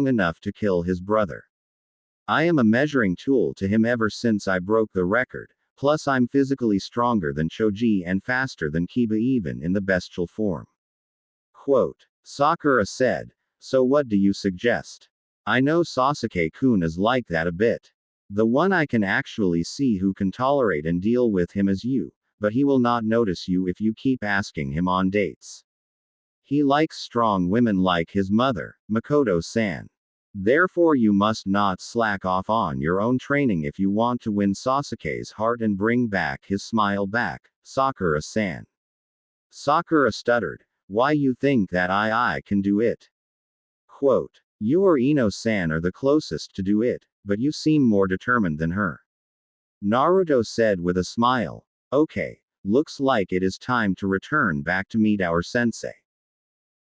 enough to kill his brother. I am a measuring tool to him ever since I broke the record, plus I'm physically stronger than Choji and faster than Kiba even in the bestial form." Quote. Sakura said, "So what do you suggest? I know Sasuke-kun is like that a bit. The one I can actually see who can tolerate and deal with him is you, but he will not notice you if you keep asking him on dates. He likes strong women like his mother, Makoto-san. Therefore you must not slack off on your own training if you want to win Sasuke's heart and bring back his smile back, Sakura-san." Sakura stuttered. "Why you think that I can do it?" Quote. "You or Ino-san are the closest to do it, but you seem more determined than her." Naruto said with a smile. "Okay, looks like it is time to return back to meet our sensei."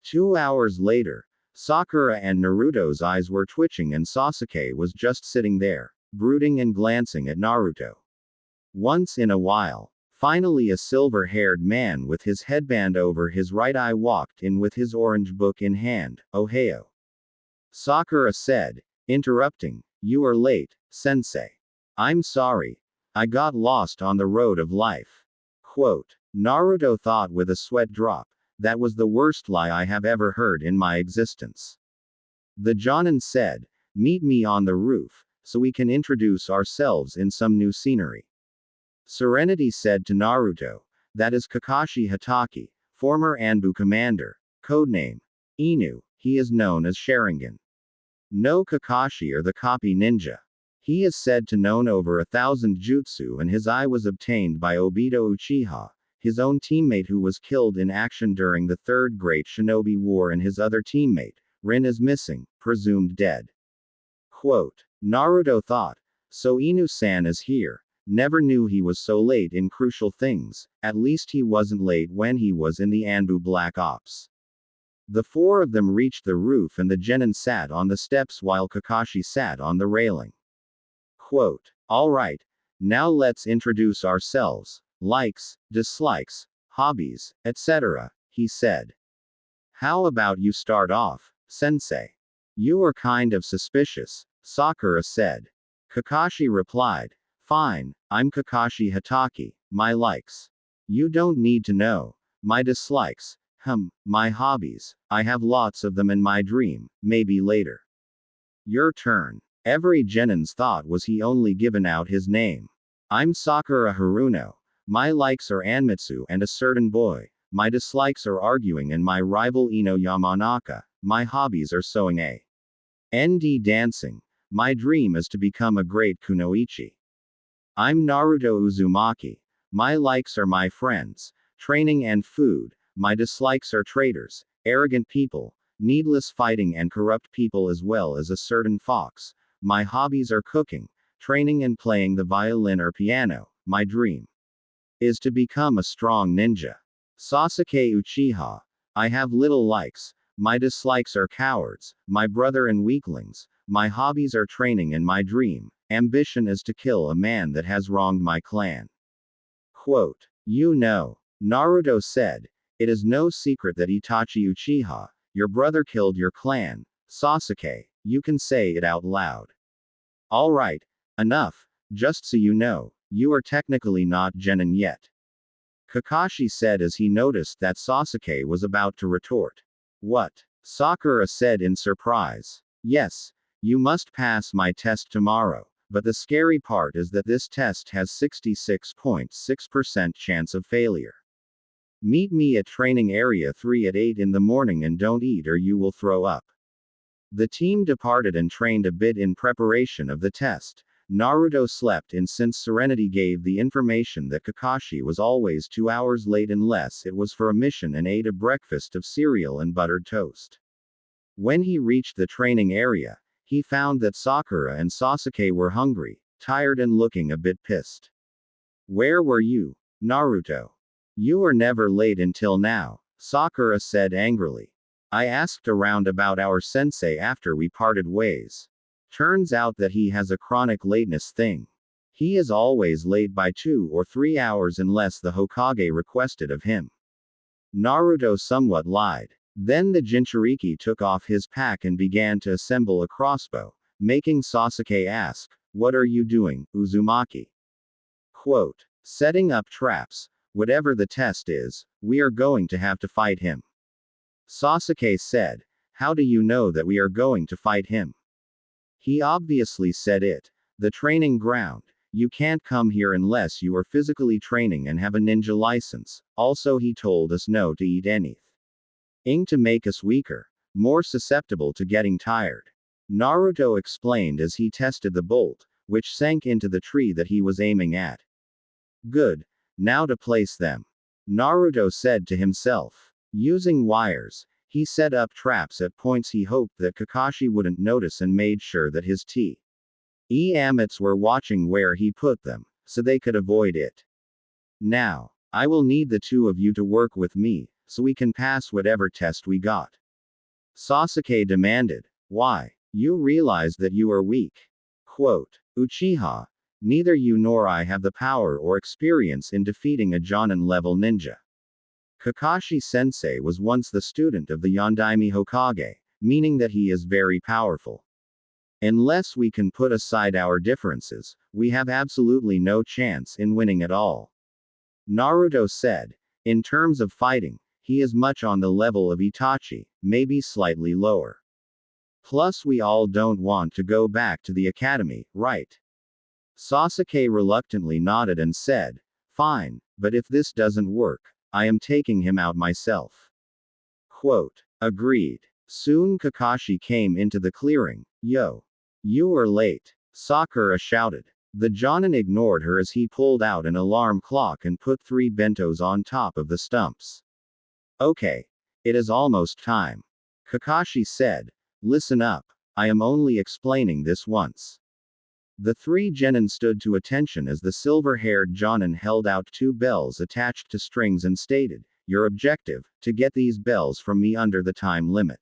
2 hours later, Sakura and Naruto's eyes were twitching and Sasuke was just sitting there, brooding and glancing at Naruto. Once in a while, finally a silver-haired man with his headband over his right eye walked in with his orange book in hand. "Ohio." Sakura said, interrupting, "You are late, sensei. I'm sorry. I got lost on the road of life." Quote. Naruto thought with a sweat drop. That was the worst lie I have ever heard in my existence. The Jonin said, "Meet me on the roof, so we can introduce ourselves in some new scenery." Serenity said to Naruto, "That is Kakashi Hatake, former Anbu commander, codename Inu, he is known as Sharingan. No Kakashi or the copy ninja. He is said to know over 1,000 jutsu and his eye was obtained by Obito Uchiha, his own teammate who was killed in action during the Third Great Shinobi War and his other teammate, Rin is missing, presumed dead." Quote. Naruto thought, "So Inu-san is here. Never knew he was so late in crucial things, at least he wasn't late when he was in the Anbu Black Ops." The 4 of them reached the roof and the genin sat on the steps while Kakashi sat on the railing. Quote. "Alright. Now let's introduce ourselves. likes, dislikes, hobbies, etc., he said. How about you start off, sensei? You are kind of suspicious, Sakura said. Kakashi replied, fine, I'm Kakashi Hatake, my likes. You don't need to know. My dislikes, my hobbies, I have lots of them in my dream, maybe later. Your turn. Every genin's thought was he only given out his name. I'm Sakura Haruno. My likes are Anmitsu and a certain boy. My dislikes are arguing and my rival Ino Yamanaka. My hobbies are sewing and dancing. My dream is to become a great kunoichi. I'm Naruto Uzumaki. My likes are my friends, training and food. My dislikes are traitors, arrogant people, needless fighting and corrupt people as well as a certain fox. My hobbies are cooking, training and playing the violin or piano. My dream is to become a strong ninja. Sasuke Uchiha. I have little likes. My dislikes are cowards, my brother and weaklings. My hobbies are training and my dream, ambition is to kill a man that has wronged my clan. Quote. You know, Naruto said, it is no secret that Itachi Uchiha, your brother killed your clan. Sasuke, you can say it out loud. Alright, enough, just so you know, you are technically not genin yet. Kakashi said as he noticed that Sasuke was about to retort. What? Sakura said in surprise. Yes, you must pass my test tomorrow, but the scary part is that this test has 66.6% chance of failure. Meet me at training area 3 at 8 in the morning and don't eat or you will throw up. The team departed and trained a bit in preparation of the test. Naruto slept in since Serenity gave the information that Kakashi was always 2 hours late unless it was for a mission and ate a breakfast of cereal and buttered toast. When he reached the training area, he found that Sakura and Sasuke were hungry, tired and looking a bit pissed. Where were you, Naruto? You were never late until now, Sakura said angrily. I asked around about our sensei after we parted ways. Turns out that he has a chronic lateness thing. He is always late by 2 or 3 hours unless the Hokage requested of him. Naruto somewhat lied. Then the Jinchuriki took off his pack and began to assemble a crossbow, making Sasuke ask, what are you doing, Uzumaki? Quote. Setting up traps. Whatever the test is, we are going to have to fight him. Sasuke said, how do you know that we are going to fight him? He obviously said it. The training ground. You can't come here unless you are physically training and have a ninja license. Also he told us no to eat anything to make us weaker, more susceptible to getting tired. Naruto explained as he tested the bolt, which sank into the tree that he was aiming at. Good. Now to place them. Naruto said to himself. Using wires, he set up traps at points he hoped that Kakashi wouldn't notice and made sure that his Amits were watching where he put them, so they could avoid it. Now, I will need the two of you to work with me, so we can pass whatever test we got. Sasuke demanded. Why? You realize that you are weak. Quote. Uchiha. Neither you nor I have the power or experience in defeating a Jonin-level ninja. Kakashi-sensei was once the student of the Yondaime Hokage, meaning that he is very powerful. Unless we can put aside our differences, we have absolutely no chance in winning at all. Naruto said. In terms of fighting, he is much on the level of Itachi, maybe slightly lower. Plus we all don't want to go back to the academy, right? Sasuke reluctantly nodded and said, fine, but if this doesn't work, I am taking him out myself. Quote. Agreed. Soon Kakashi came into the clearing. Yo. You are late. Sakura shouted. The Jonin ignored her as he pulled out an alarm clock and put 3 bentos on top of the stumps. Okay. It is almost time. Kakashi said. Listen up. I am only explaining this once. The 3 genin stood to attention as the silver-haired Jonin held out 2 bells attached to strings and stated, your objective, to get these bells from me under the time limit.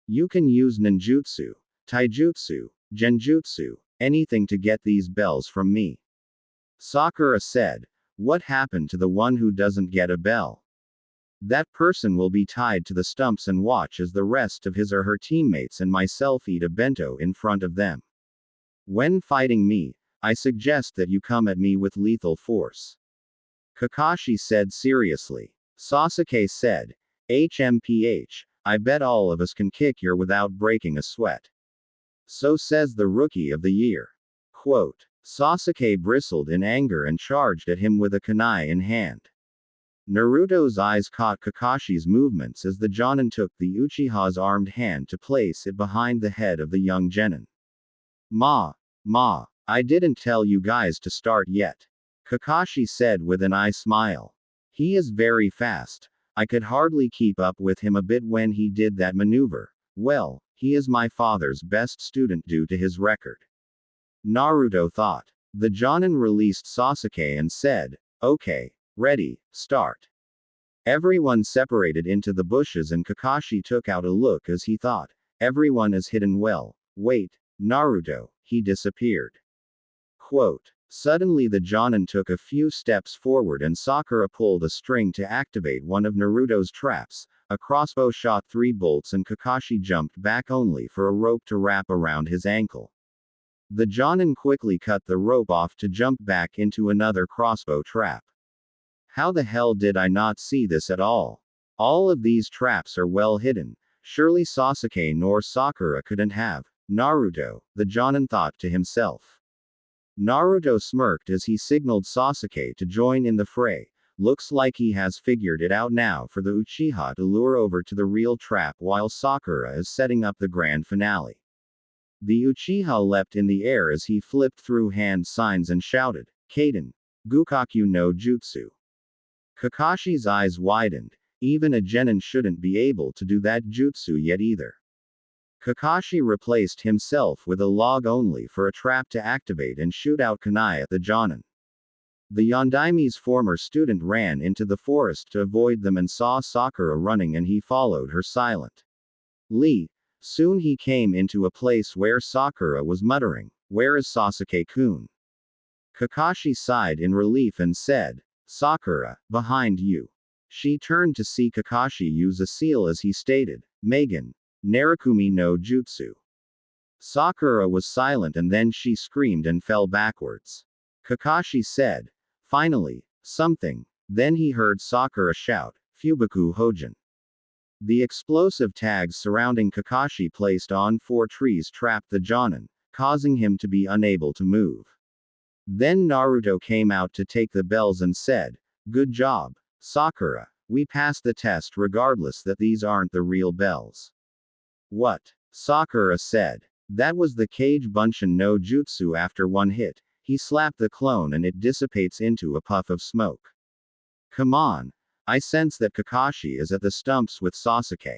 You can use ninjutsu, taijutsu, genjutsu, anything to get these bells from me. Sakura said, What happened to the one who doesn't get a bell? That person will be tied to the stumps and watch as the rest of his or her teammates and myself eat a bento in front of them. When fighting me, I suggest that you come at me with lethal force. Kakashi said seriously. Sasuke said, HMPH, I bet all of us can kick your without breaking a sweat. So says the Rookie of the Year. Quote. Sasuke bristled in anger and charged at him with a kunai in hand. Naruto's eyes caught Kakashi's movements as the Jonin took the Uchiha's armed hand to place it behind the head of the young genin. Ma, I didn't tell you guys to start yet. Kakashi said with an eye smile. He is very fast. I could hardly keep up with him a bit when he did that maneuver. Well, he is my father's best student due to his record. Naruto thought. The Jonin released Sasuke and said, okay, ready, start. Everyone separated into the bushes and Kakashi took out a look as he thought, everyone is hidden well. Wait, Naruto, he disappeared. Quote. Suddenly the Jonin took a few steps forward and Sakura pulled a string to activate one of Naruto's traps. A crossbow shot 3 bolts and Kakashi jumped back only for a rope to wrap around his ankle. The Jonin quickly cut the rope off to jump back into another crossbow trap. How the hell did I not see this at all? All of these traps are well hidden. Surely Sasuke nor Sakura couldn't have. Naruto, the Jonin thought to himself. Naruto smirked as he signaled Sasuke to join in the fray. Looks like he has figured it out now for the Uchiha to lure over to the real trap while Sakura is setting up the grand finale. The Uchiha leapt in the air as he flipped through hand signs and shouted, Kaden, Gukaku no Jutsu. Kakashi's eyes widened. Even a genin shouldn't be able to do that jutsu yet either. Kakashi replaced himself with a log only for a trap to activate and shoot out kunai at the Jonin. The Yondaime's former student ran into the forest to avoid them and saw Sakura running and he followed her silent. Soon he came into a place where Sakura was muttering, where is Sasuke-kun? Kakashi sighed in relief and said, Sakura, behind you. She turned to see Kakashi use a seal as he stated, Megan, Narukumi no Jutsu. Sakura was silent and then she screamed and fell backwards. Kakashi said, finally, something. Then he heard Sakura shout, Fubaku Hojin. The explosive tags surrounding Kakashi placed on 4 trees trapped the Jonin, causing him to be unable to move. Then Naruto came out to take the bells and said, good job, Sakura, we passed the test regardless that these aren't the real bells. What? Sakura said. That was the Kage Bunshin no Jutsu. After one hit, he slapped the clone and it dissipates into a puff of smoke. Come on. I sense that Kakashi is at the stumps with Sasuke.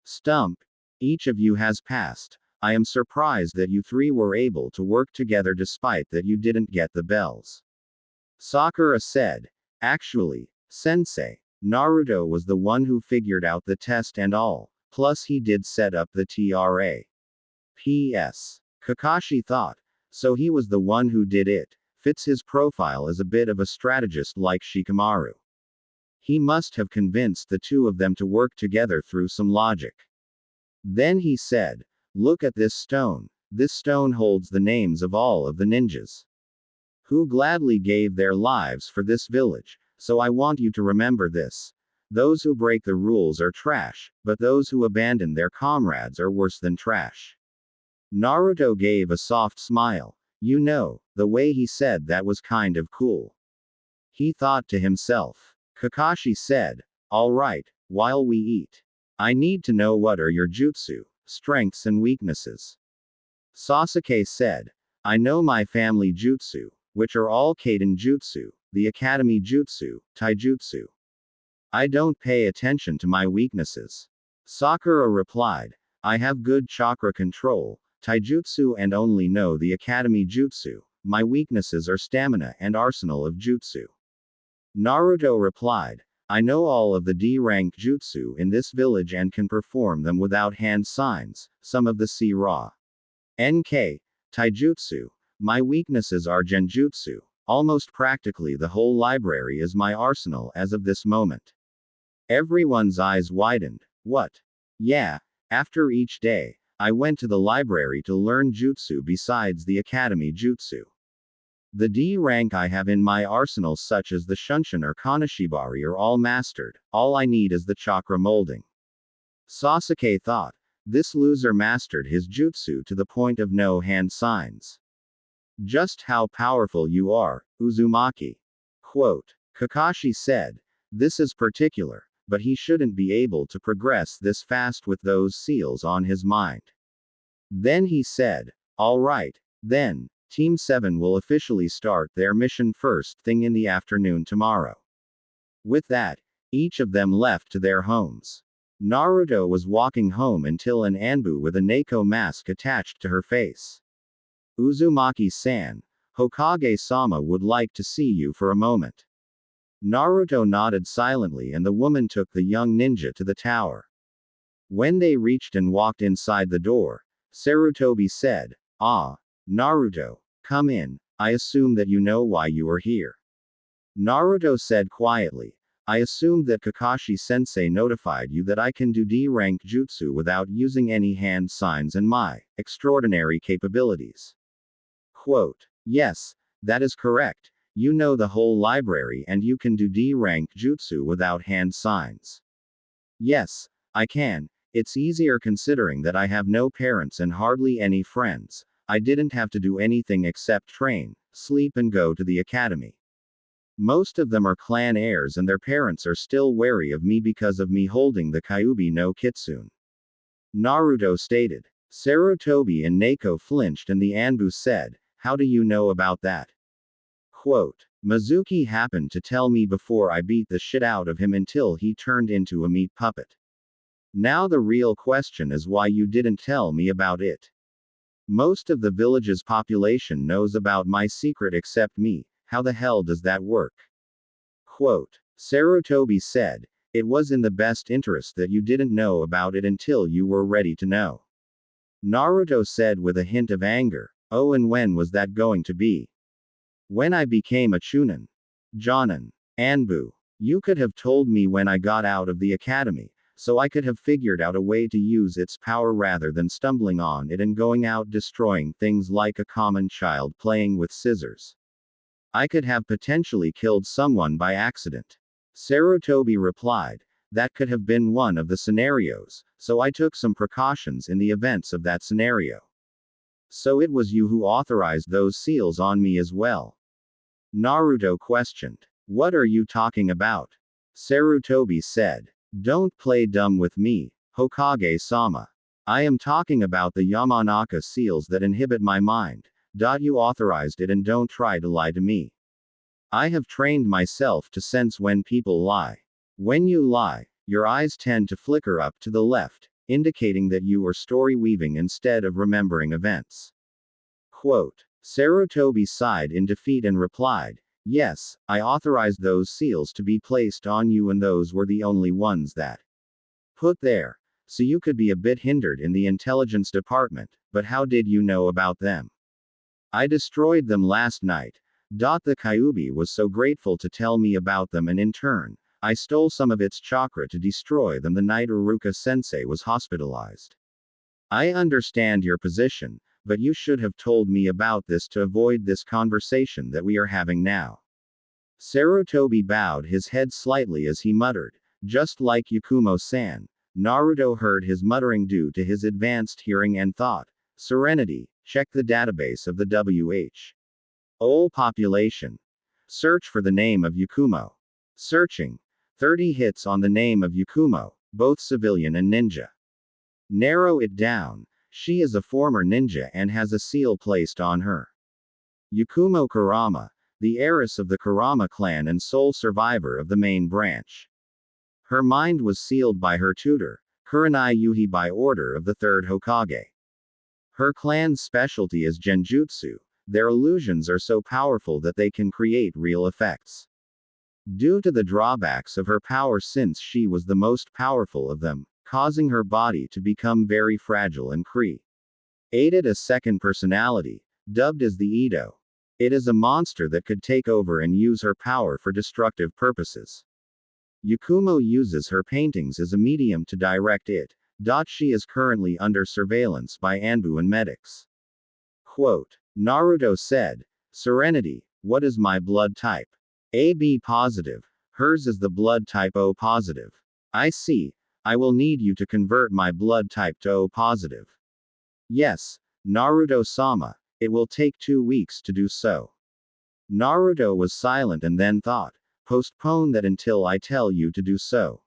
Stump. Each of you has passed. I am surprised that you 3 were able to work together despite that you didn't get the bells. Sakura said. Actually, Sensei, Naruto was the one who figured out the test and all, plus he did set up the TRA. P.S. Kakashi thought. So he was the one who did it. Fits his profile as a bit of a strategist like Shikamaru. He must have convinced the 2 of them to work together through some logic. Then he said, look at this stone. This stone holds the names of all of the ninjas who gladly gave their lives for this village, so I want you to remember this. Those who break the rules are trash, but those who abandon their comrades are worse than trash. Naruto gave a soft smile. You know, the way he said that was kind of cool. He thought to himself. Kakashi said, alright, while we eat. I need to know what are your jutsu, strengths and weaknesses. Sasuke said, I know my family jutsu, which are all Kaden jutsu, the academy jutsu, taijutsu. I don't pay attention to my weaknesses. Sakura replied, I have good chakra control, taijutsu and only know the academy jutsu. My weaknesses are stamina and arsenal of jutsu. Naruto replied, I know all of the D-rank jutsu in this village and can perform them without hand signs, some of the C-Ra. NK, taijutsu. My weaknesses are genjutsu, Almost practically the whole library is my arsenal as of this moment. Everyone's eyes widened. What? Yeah, after each day, I went to the library to learn jutsu besides the academy jutsu. The D rank I have in my arsenal, such as the Shunshin or Kanashibari, are all mastered. All I need is the chakra molding. Sasuke thought. This loser mastered his jutsu to the point of no hand signs. Just how powerful you are, Uzumaki. Quote. Kakashi said. This is particular, but he shouldn't be able to progress this fast with those seals on his mind. Then he said. Alright, then, Team 7 will officially start their mission first thing in the afternoon tomorrow. With that, each of them left to their homes. Naruto was walking home until an Anbu with a Neko mask attached to her face. Uzumaki-san, Hokage-sama would like to see you for a moment. Naruto nodded silently and the woman took the young ninja to the tower. When they reached and walked inside the door, Sarutobi said, Ah, Naruto, come in, I assume that you know why you are here. Naruto said quietly, I assumed that Kakashi-sensei notified you that I can do D-rank jutsu without using any hand signs and my extraordinary capabilities. Quote. Yes, that is correct. You know the whole library and you can do D-rank jutsu without hand signs. Yes, I can. It's easier considering that I have no parents and hardly any friends. I didn't have to do anything except train, sleep and go to the academy. Most of them are clan heirs and their parents are still wary of me because of me holding the Kyuubi no Kitsune. Naruto stated. Sarutobi and Neko flinched and the Anbu said, How do you know about that? Quote. Mizuki happened to tell me before I beat the shit out of him until he turned into a meat puppet. Now the real question is why you didn't tell me about it. Most of the village's population knows about my secret except me. How the hell does that work? Quote. Sarutobi said, It was in the best interest that you didn't know about it until you were ready to know. Naruto said with a hint of anger, Oh, and when was that going to be? When I became a Chunin. Jonin. Anbu. You could have told me when I got out of the academy, so I could have figured out a way to use its power rather than stumbling on it and going out destroying things like a common child playing with scissors. I could have potentially killed someone by accident. Sarutobi replied, That could have been one of the scenarios, so I took some precautions in the events of that scenario. So it was you who authorized those seals on me as well? Naruto questioned. What are you talking about? Sarutobi said. Don't play dumb with me, Hokage-sama. I am talking about the Yamanaka seals that inhibit my mind. You authorized it and don't try to lie to me. I have trained myself to sense when people lie. When you lie, your eyes tend to flicker up to the left, indicating that you are story weaving instead of remembering events. Quote. Sarutobi sighed in defeat and replied, Yes, I authorized those seals to be placed on you and those were the only ones that put there. So you could be a bit hindered in the intelligence department, but how did you know about them? I destroyed them last night. The Kyuubi was so grateful to tell me about them and in turn, I stole some of its chakra to destroy them the night Iruka-sensei was hospitalized. I understand your position, but you should have told me about this to avoid this conversation that we are having now. Sarutobi bowed his head slightly as he muttered, just like Yakumo-san. Naruto heard his muttering due to his advanced hearing and thought, Serenity, check the database of the WH. Population. Search for the name of Yakumo. Searching. 30 hits on the name of Yakumo, both civilian and ninja. Narrow it down. She is a former ninja and has a seal placed on her. Yakumo Kurama, the heiress of the Kurama clan and sole survivor of the main branch. Her mind was sealed by her tutor, Kurenai Yuhi, by order of the third Hokage. Her clan's specialty is genjutsu. Their illusions are so powerful that they can create real effects. Due to the drawbacks of her power, since she was the most powerful of them, causing her body to become very fragile and created a second personality, dubbed as the Ito. It is a monster that could take over and use her power for destructive purposes. Yakumo uses her paintings as a medium to direct it. She is currently under surveillance by Anbu and medics. Quote. Naruto said, Serenity, what is my blood type? AB positive. Hers is the blood type O positive. I see. I will need you to convert my blood type to O positive. Yes, Naruto-sama, it will take 2 weeks to do so. Naruto was silent and then thought, postpone that until I tell you to do so.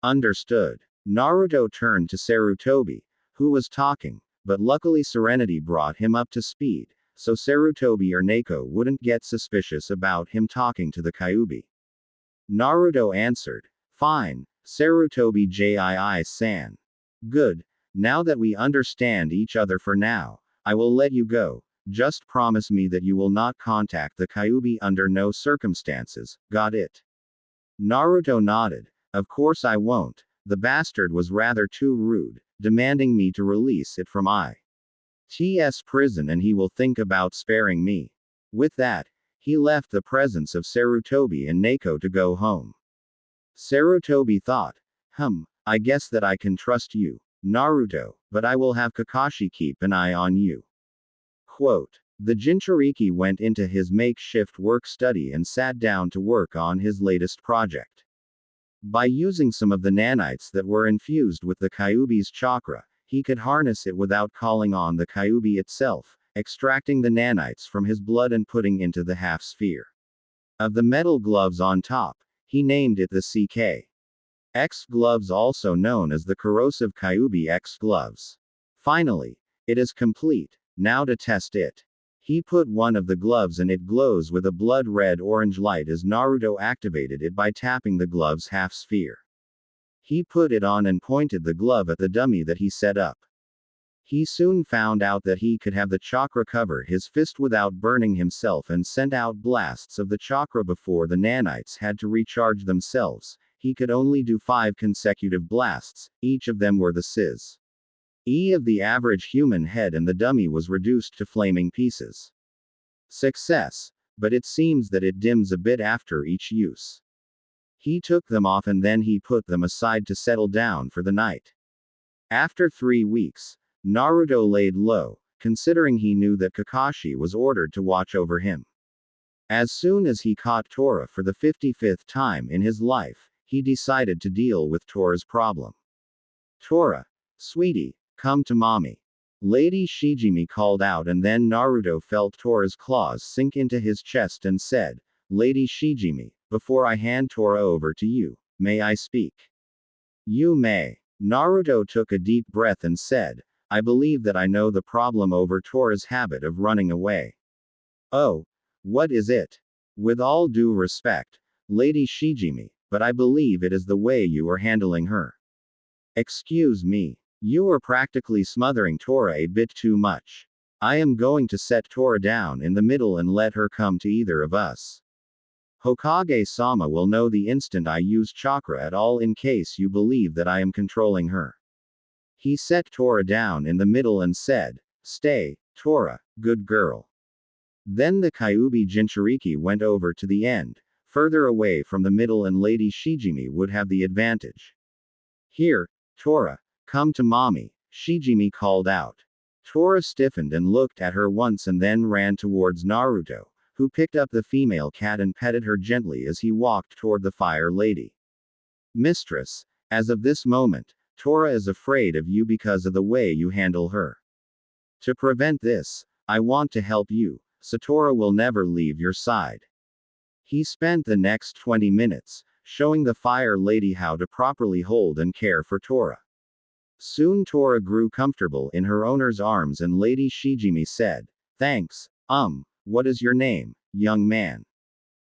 Understood. Naruto turned to Sarutobi, who was talking, but luckily Serenity brought him up to speed, so Sarutobi or Neko wouldn't get suspicious about him talking to the Kyuubi. Naruto answered, Fine, Sarutobi Jii-san. Good, now that we understand each other for now, I will let you go, just promise me that you will not contact the Kyuubi under no circumstances, got it? Naruto nodded, of course I won't, the bastard was rather too rude, demanding me to release it from IT's prison and he will think about sparing me. With that, he left the presence of Sarutobi and Neko to go home. Sarutobi thought, I guess that I can trust you, Naruto, but I will have Kakashi keep an eye on you. Quote. The Jinchuriki went into his makeshift work study and sat down to work on his latest project. By using some of the nanites that were infused with the Kyuubi's chakra, he could harness it without calling on the Kyuubi itself, extracting the nanites from his blood and putting into the half-sphere of the metal gloves on top. He named it the CK-X gloves, also known as the corrosive Kyuubi X gloves. Finally, it is complete. Now to test it. He put one of the gloves and it glows with a blood red-orange light as Naruto activated it by tapping the glove's half-sphere. He put it on and pointed the glove at the dummy that he set up. He soon found out that he could have the chakra cover his fist without burning himself and sent out blasts of the chakra before the nanites had to recharge themselves. He could only do 5 consecutive blasts, each of them were the sizz of the average human head and the dummy was reduced to flaming pieces. Success, but it seems that it dims a bit after each use. He took them off and then he put them aside to settle down for the night. After 3 weeks, Naruto laid low, considering he knew that Kakashi was ordered to watch over him. As soon as he caught Tora for the 55th time in his life, he decided to deal with Tora's problem. Tora, sweetie, come to mommy. Lady Shijimi called out and then Naruto felt Tora's claws sink into his chest and said, Lady Shijimi, before I hand Tora over to you, may I speak? You may. Naruto took a deep breath and said, I believe that I know the problem over Tora's habit of running away. Oh, what is it? With all due respect, Lady Shijimi, but I believe it is the way you are handling her. Excuse me. You are practically smothering Tora a bit too much. I am going to set Tora down in the middle and let her come to either of us. Hokage-sama will know the instant I use chakra at all in case you believe that I am controlling her. He set Tora down in the middle and said, Stay, Tora, good girl. Then the Kyuubi Jinchuriki went over to the end, further away from the middle and Lady Shijimi would have the advantage. Here, Tora. Come to mommy, Shijimi called out. Tora stiffened and looked at her once and then ran towards Naruto, who picked up the female cat and petted her gently as he walked toward the fire lady. Mistress, as of this moment, Tora is afraid of you because of the way you handle her. To prevent this, I want to help you, so Tora will never leave your side. He spent the next 20 minutes, showing the fire lady how to properly hold and care for Tora. Soon Tora grew comfortable in her owner's arms and Lady Shijimi said, Thanks, what is your name, young man?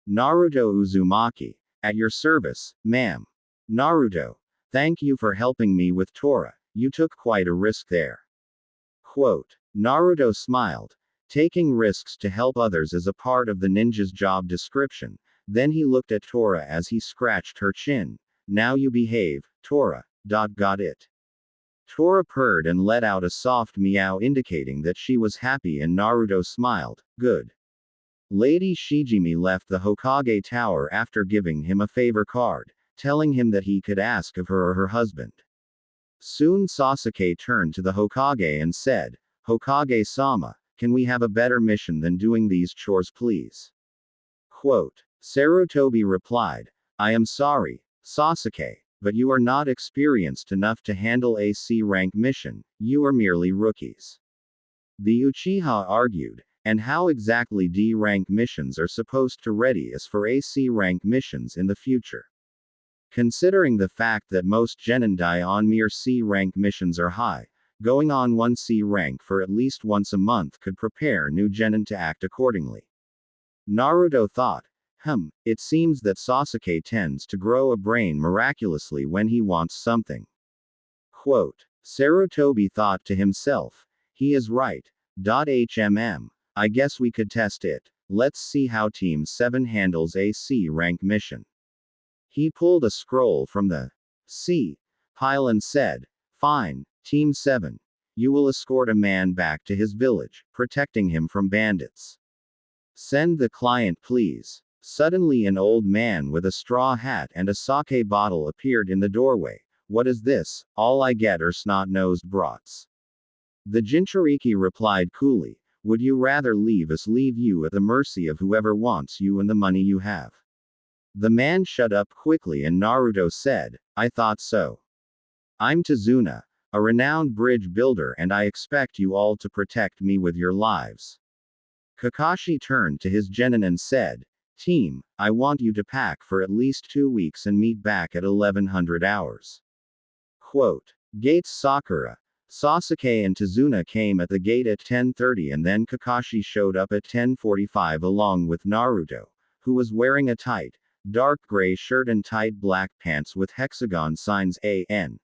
Naruto Uzumaki. At your service, ma'am. Naruto. Thank you for helping me with Tora, you took quite a risk there. Quote. Naruto smiled. Taking risks to help others is a part of the ninja's job description. Then he looked at Tora as he scratched her chin. Now you behave, Tora. Got it. Tora purred and let out a soft meow indicating that she was happy and Naruto smiled, good. Lady Shijimi left the Hokage tower after giving him a favor card, telling him that he could ask of her or her husband. Soon Sasuke turned to the Hokage and said, "Hokage-sama, can we have a better mission than doing these chores please?" Quote. Sarutobi replied, "I am sorry, Sasuke, but you are not experienced enough to handle a C-rank mission, you are merely rookies." The Uchiha argued, and how exactly D-rank missions are supposed to ready us for a C-rank missions in the future? Considering the fact that most genin die on mere C-rank missions are high, going on one C-rank for at least once a month could prepare new genin to act accordingly. Naruto thought, it seems that Sasuke tends to grow a brain miraculously when he wants something. Quote. Sarutobi thought to himself, he is right. I guess we could test it. Let's see how Team 7 handles a C-rank mission. He pulled a scroll from the C pile and said, "Fine, Team 7. You will escort a man back to his village, protecting him from bandits. Send the client please." Suddenly an old man with a straw hat and a sake bottle appeared in the doorway. "What is this? All I get are snot-nosed brats." The Jinchuriki replied coolly, "Would you rather leave us leave you at the mercy of whoever wants you and the money you have?" The man shut up quickly and Naruto said, "I thought so. I'm Tazuna, a renowned bridge builder, and I expect you all to protect me with your lives." Kakashi turned to his genin and said, "Team, I want you to pack for at least 2 weeks and meet back at 1100 hours. Quote. Gates Sakura. Sasuke and Tazuna came at the gate at 10:30 and then Kakashi showed up at 10:45 along with Naruto, who was wearing a tight, dark gray shirt and tight black pants with hexagon signs AN.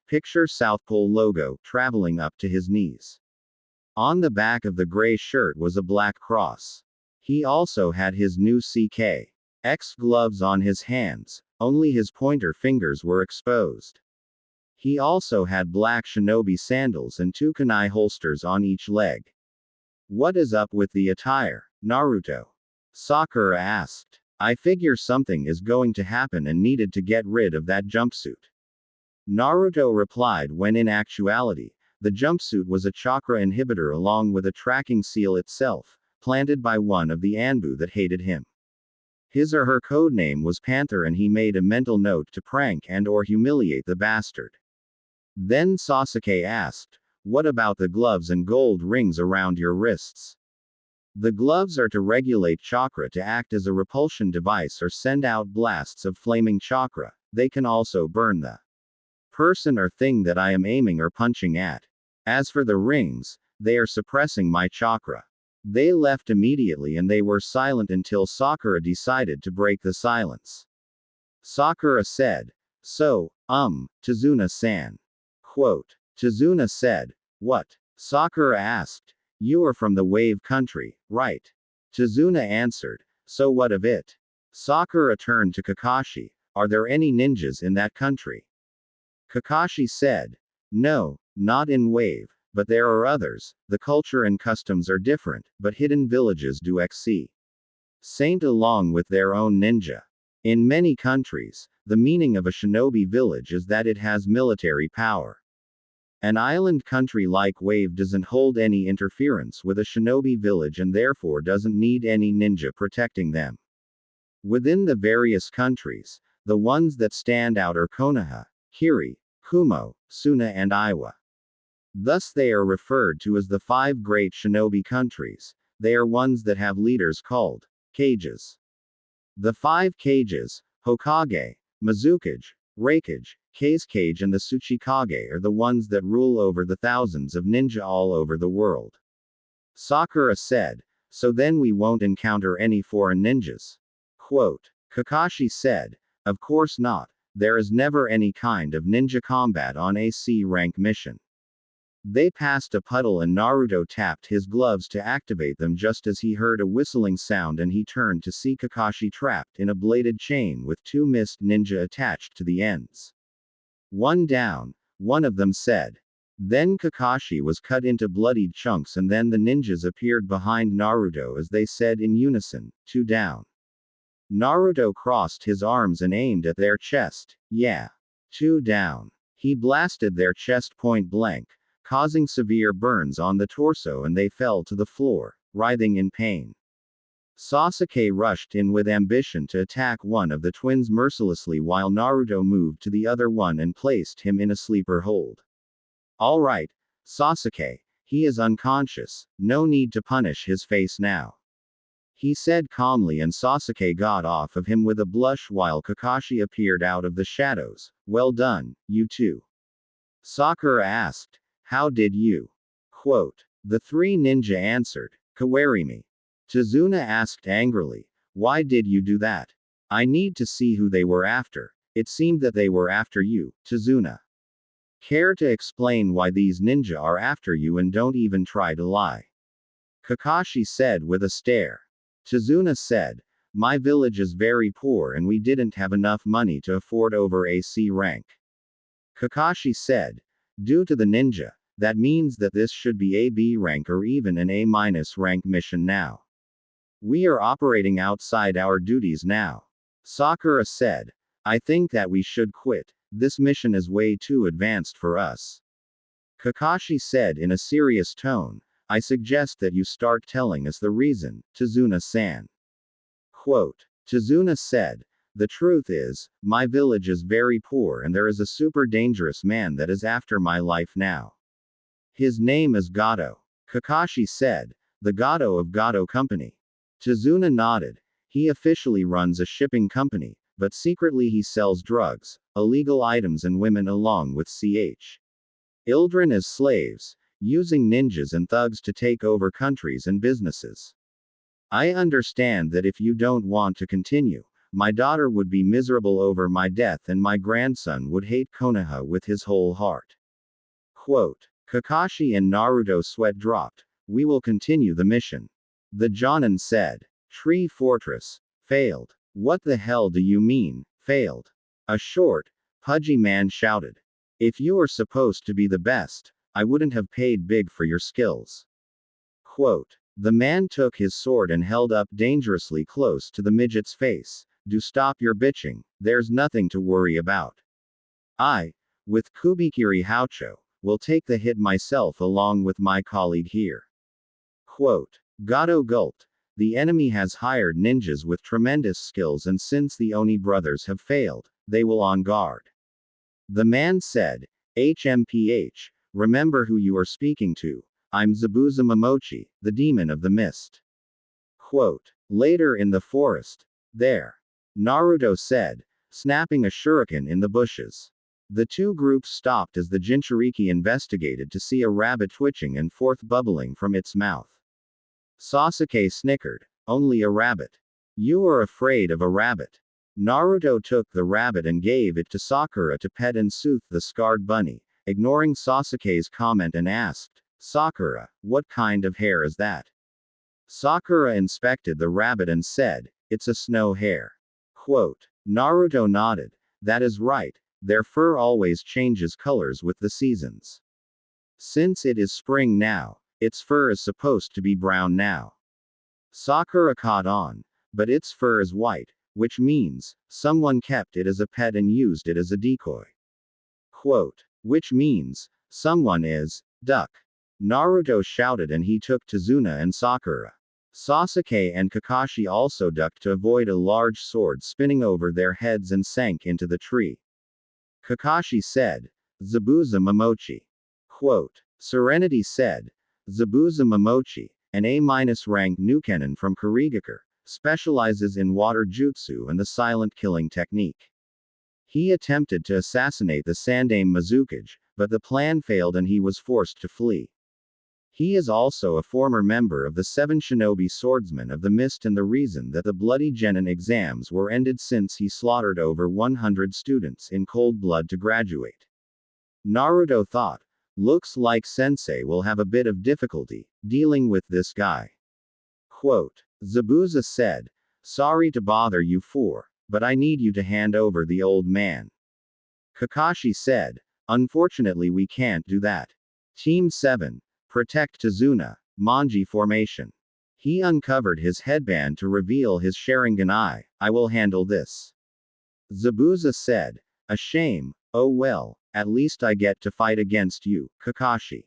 Picture South Pole logo traveling up to his knees. On the back of the gray shirt was a black cross. He also had his new CKX gloves on his hands, only his pointer fingers were exposed. He also had black shinobi sandals and 2 kunai holsters on each leg. "What is up with the attire, Naruto?" Sakura asked. "I figure something is going to happen and needed to get rid of that jumpsuit." Naruto replied when in actuality, the jumpsuit was a chakra inhibitor along with a tracking seal itself, planted by one of the Anbu that hated him. His or her codename was Panther and he made a mental note to prank and or humiliate the bastard. Then Sasuke asked, "What about the gloves and gold rings around your wrists?" The gloves are to regulate chakra to act as a repulsion device or send out blasts of flaming chakra. They can also burn the person or thing that I am aiming or punching at. As for the rings, they are suppressing my chakra. They left immediately and they were silent until Sakura decided to break the silence. Sakura said, "So, Tazuna-san." Quote. Tazuna said, "What?" Sakura asked. "You are from the Wave Country, right?" Tazuna answered, "So what of it?" Sakura turned to Kakashi, "Are there any ninjas in that country?" Kakashi said, "No, not in Wave, but there are others. The culture and customs are different, but hidden villages do exist. Saint along with their own ninja. In many countries, the meaning of a shinobi village is that it has military power. An island country like Wave doesn't hold any interference with a shinobi village and therefore doesn't need any ninja protecting them. Within the various countries, the ones that stand out are Konoha, Kiri, Kumo, Suna and Iwa. Thus they are referred to as the 5 great shinobi countries. They are ones that have leaders called Kages. The 5 Kages, Hokage, Mizukage, Raikage, Kazekage and the Tsuchikage are the ones that rule over the thousands of ninja all over the world. Sakura said, "So then we won't encounter any foreign ninjas?" Quote. Kakashi said, "Of course not. There is never any kind of ninja combat on a C-rank mission." They passed a puddle and Naruto tapped his gloves to activate them just as he heard a whistling sound and he turned to see Kakashi trapped in a bladed chain with 2 mist ninja attached to the ends. "One down," one of them said. Then Kakashi was cut into bloodied chunks and then the ninjas appeared behind Naruto as they said in unison, 2 down. Naruto crossed his arms and aimed at their chest. Yeah. 2 down. He blasted their chest point blank, causing severe burns on the torso and they fell to the floor, writhing in pain. Sasuke rushed in with ambition to attack one of the twins mercilessly while Naruto moved to the other one and placed him in a sleeper hold. Alright, Sasuke, he is unconscious, no need to punish his face now. He said calmly and Sasuke got off of him with a blush while Kakashi appeared out of the shadows. Well done, you two. Sakura asked, how did you? Quote. The 3 ninja answered, Kawarimi. Tazuna asked angrily, why did you do that? I need to see who they were after. It seemed that they were after you, Tazuna. Care to explain why these ninja are after you and don't even try to lie? Kakashi said with a stare. Tazuna said, my village is very poor and we didn't have enough money to afford over a C rank. Kakashi said, due to the ninja, that means that this should be a B rank or even an A- rank mission now. We are operating outside our duties now. Sakura said, I think that we should quit. This mission is way too advanced for us. Kakashi said in a serious tone, I suggest that you start telling us the reason, Tazuna-san. Quote. Tazuna said, the truth is, my village is very poor and there is a super dangerous man that is after my life now. His name is Gato. Kakashi said, the Gato of Gato Company. Tazuna nodded. He officially runs a shipping company, but secretly he sells drugs, illegal items and women along with children as slaves, using ninjas and thugs to take over countries and businesses. I understand that if you don't want to continue, my daughter would be miserable over my death and my grandson would hate Konoha with his whole heart. Quote. Kakashi and Naruto sweat dropped. We will continue the mission. The Jonin said. Tree Fortress. Failed. What the hell do you mean, failed? A short, pudgy man shouted. If you are supposed to be the best, I wouldn't have paid big for your skills. Quote. The man took his sword and held up dangerously close to the midget's face. Do stop your bitching, there's nothing to worry about. I, with Kubikiri Haucho, will take the hit myself along with my colleague here. Quote. Gato gulped. The enemy has hired ninjas with tremendous skills and since the Oni brothers have failed, they will on guard. The man said, HMPH, remember who you are speaking to, I'm Zabuza Momochi, the demon of the mist. Quote. Later in the forest. There. Naruto said, snapping a shuriken in the bushes. The 2 groups stopped as the Jinchuriki investigated to see a rabbit twitching and forth bubbling from its mouth. Sasuke snickered. Only a rabbit. You are afraid of a rabbit. Naruto took the rabbit and gave it to Sakura to pet and soothe the scarred bunny, ignoring Sasuke's comment and asked, Sakura, what kind of hair is that? Sakura inspected the rabbit and said, it's a snow hare. Quote. Naruto nodded. That is right, their fur always changes colors with the seasons. Since it is spring now, its fur is supposed to be brown now. Sakura caught on. But its fur is white, which means, someone kept it as a pet and used it as a decoy. Quote. Which means, someone is, duck. Naruto shouted and he took Tazuna and Sakura. Sasuke and Kakashi also ducked to avoid a large sword spinning over their heads and sank into the tree. Kakashi said, Zabuza Momochi. Quote. Serenity said, Zabuza Momochi, an A-rank Nukenin from Kurigakure, specializes in water jutsu and the silent killing technique. He attempted to assassinate the Sandaime Mizukage, but the plan failed and he was forced to flee. He is also a former member of the 7 Shinobi Swordsmen of the Mist and the reason that the Bloody Genin exams were ended since he slaughtered over 100 students in cold blood to graduate. Naruto thought, looks like Sensei will have a bit of difficulty dealing with this guy. Quote. Zabuza said, sorry to bother you but I need you to hand over the old man. Kakashi said, unfortunately we can't do that. Team 7. Protect Tazuna, Manji formation. He uncovered his headband to reveal his Sharingan eye. I will handle this. Zabuza said. A shame, oh well, at least I get to fight against you, Kakashi.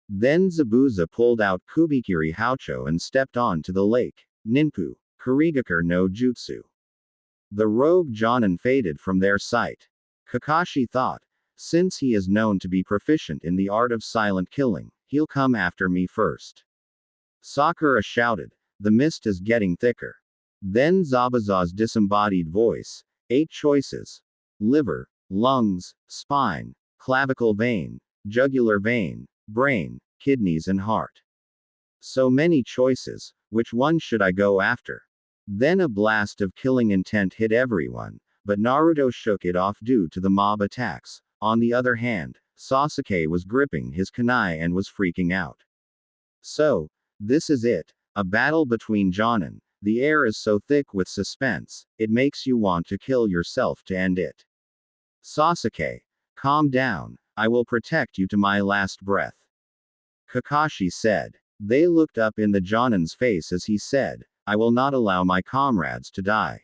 Then Zabuza pulled out Kubikiri Haucho and stepped on to the lake. Ninpu, Kurigakure no Jutsu. The rogue Jonin faded from their sight. Kakashi thought, since he is known to be proficient in the art of silent killing, he'll come after me first. Sakura shouted, the mist is getting thicker. Then Zabuza's disembodied voice, 8 choices. Liver, lungs, spine, clavicle vein, jugular vein, brain, kidneys and heart. So many choices, which one should I go after? Then a blast of killing intent hit everyone, but Naruto shook it off due to the mob attacks. On the other hand, Sasuke was gripping his kunai and was freaking out. So, this is it, a battle between Jonin. The air is so thick with suspense, it makes you want to kill yourself to end it. Sasuke, calm down, I will protect you to my last breath. Kakashi said. They looked up in the Jonin's face as he said, I will not allow my comrades to die.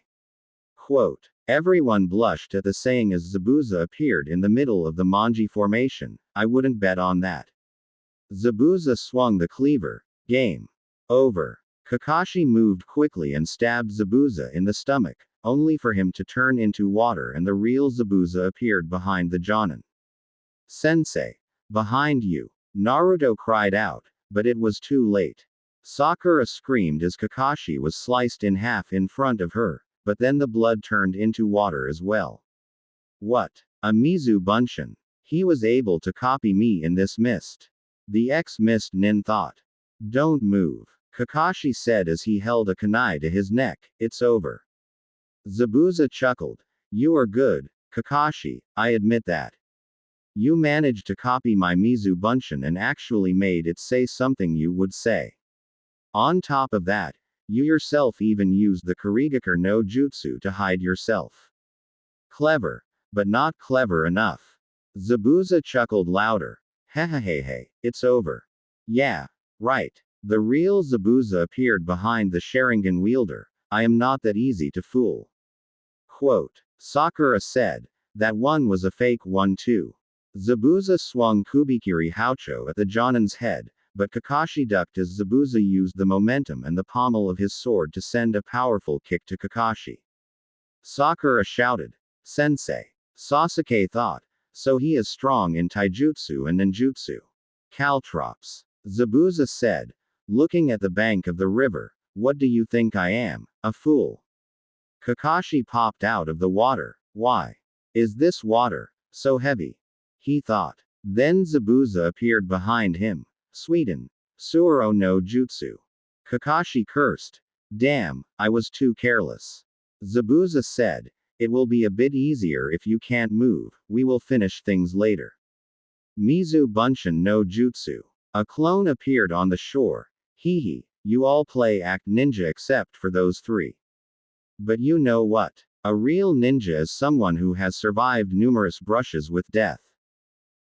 Quote. Everyone blushed at the saying as Zabuza appeared in the middle of the Manji formation. I wouldn't bet on that. Zabuza swung the cleaver. Game over. Kakashi moved quickly and stabbed Zabuza in the stomach, only for him to turn into water and the real Zabuza appeared behind the Jonin. Sensei. Behind you. Naruto cried out, but it was too late. Sakura screamed as Kakashi was sliced in half in front of her, but then the blood turned into water as well. What? A Mizu Bunshin. He was able to copy me in this mist. The ex-mist nin thought. Don't move. Kakashi said as he held a kunai to his neck, it's over. Zabuza chuckled. You are good, Kakashi, I admit that. You managed to copy my Mizu Bunshin and actually made it say something you would say. On top of that, you yourself even used the Kurigakure no Jutsu to hide yourself. Clever, but not clever enough. Zabuza chuckled louder. Hehehehe, it's over. Yeah, right. The real Zabuza appeared behind the Sharingan wielder. I am not that easy to fool. Quote. Sakura said, that one was a fake one too. Zabuza swung Kubikiri Haucho at the Jonin's head, but Kakashi ducked as Zabuza used the momentum and the pommel of his sword to send a powerful kick to Kakashi. Sakura shouted, Sensei. Sasuke thought, so he is strong in taijutsu and ninjutsu. Caltrops. Zabuza said, looking at the bank of the river, what do you think I am, a fool? Kakashi popped out of the water. Why is this water so heavy? He thought. Then Zabuza appeared behind him. Suiten. Suoro no Jutsu. Kakashi cursed. Damn, I was too careless. Zabuza said, it will be a bit easier if you can't move, we will finish things later. Mizu Bunshin no Jutsu. A clone appeared on the shore. Hehe, you all play act ninja except for those 3. But you know what? A real ninja is someone who has survived numerous brushes with death.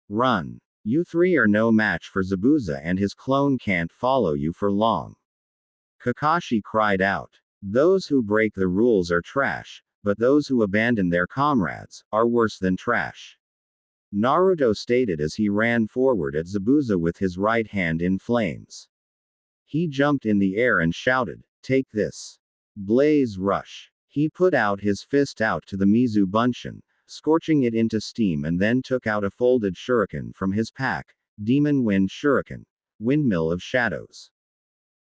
Run. You 3 are no match for Zabuza and his clone can't follow you for long. Kakashi cried out. Those who break the rules are trash, but those who abandon their comrades are worse than trash. Naruto stated as he ran forward at Zabuza with his right hand in flames. He jumped in the air and shouted, take this. Blaze rush. He put out his fist out to the Mizu Bunshin, scorching it into steam and then took out a folded shuriken from his pack, Demon Wind Shuriken, Windmill of Shadows.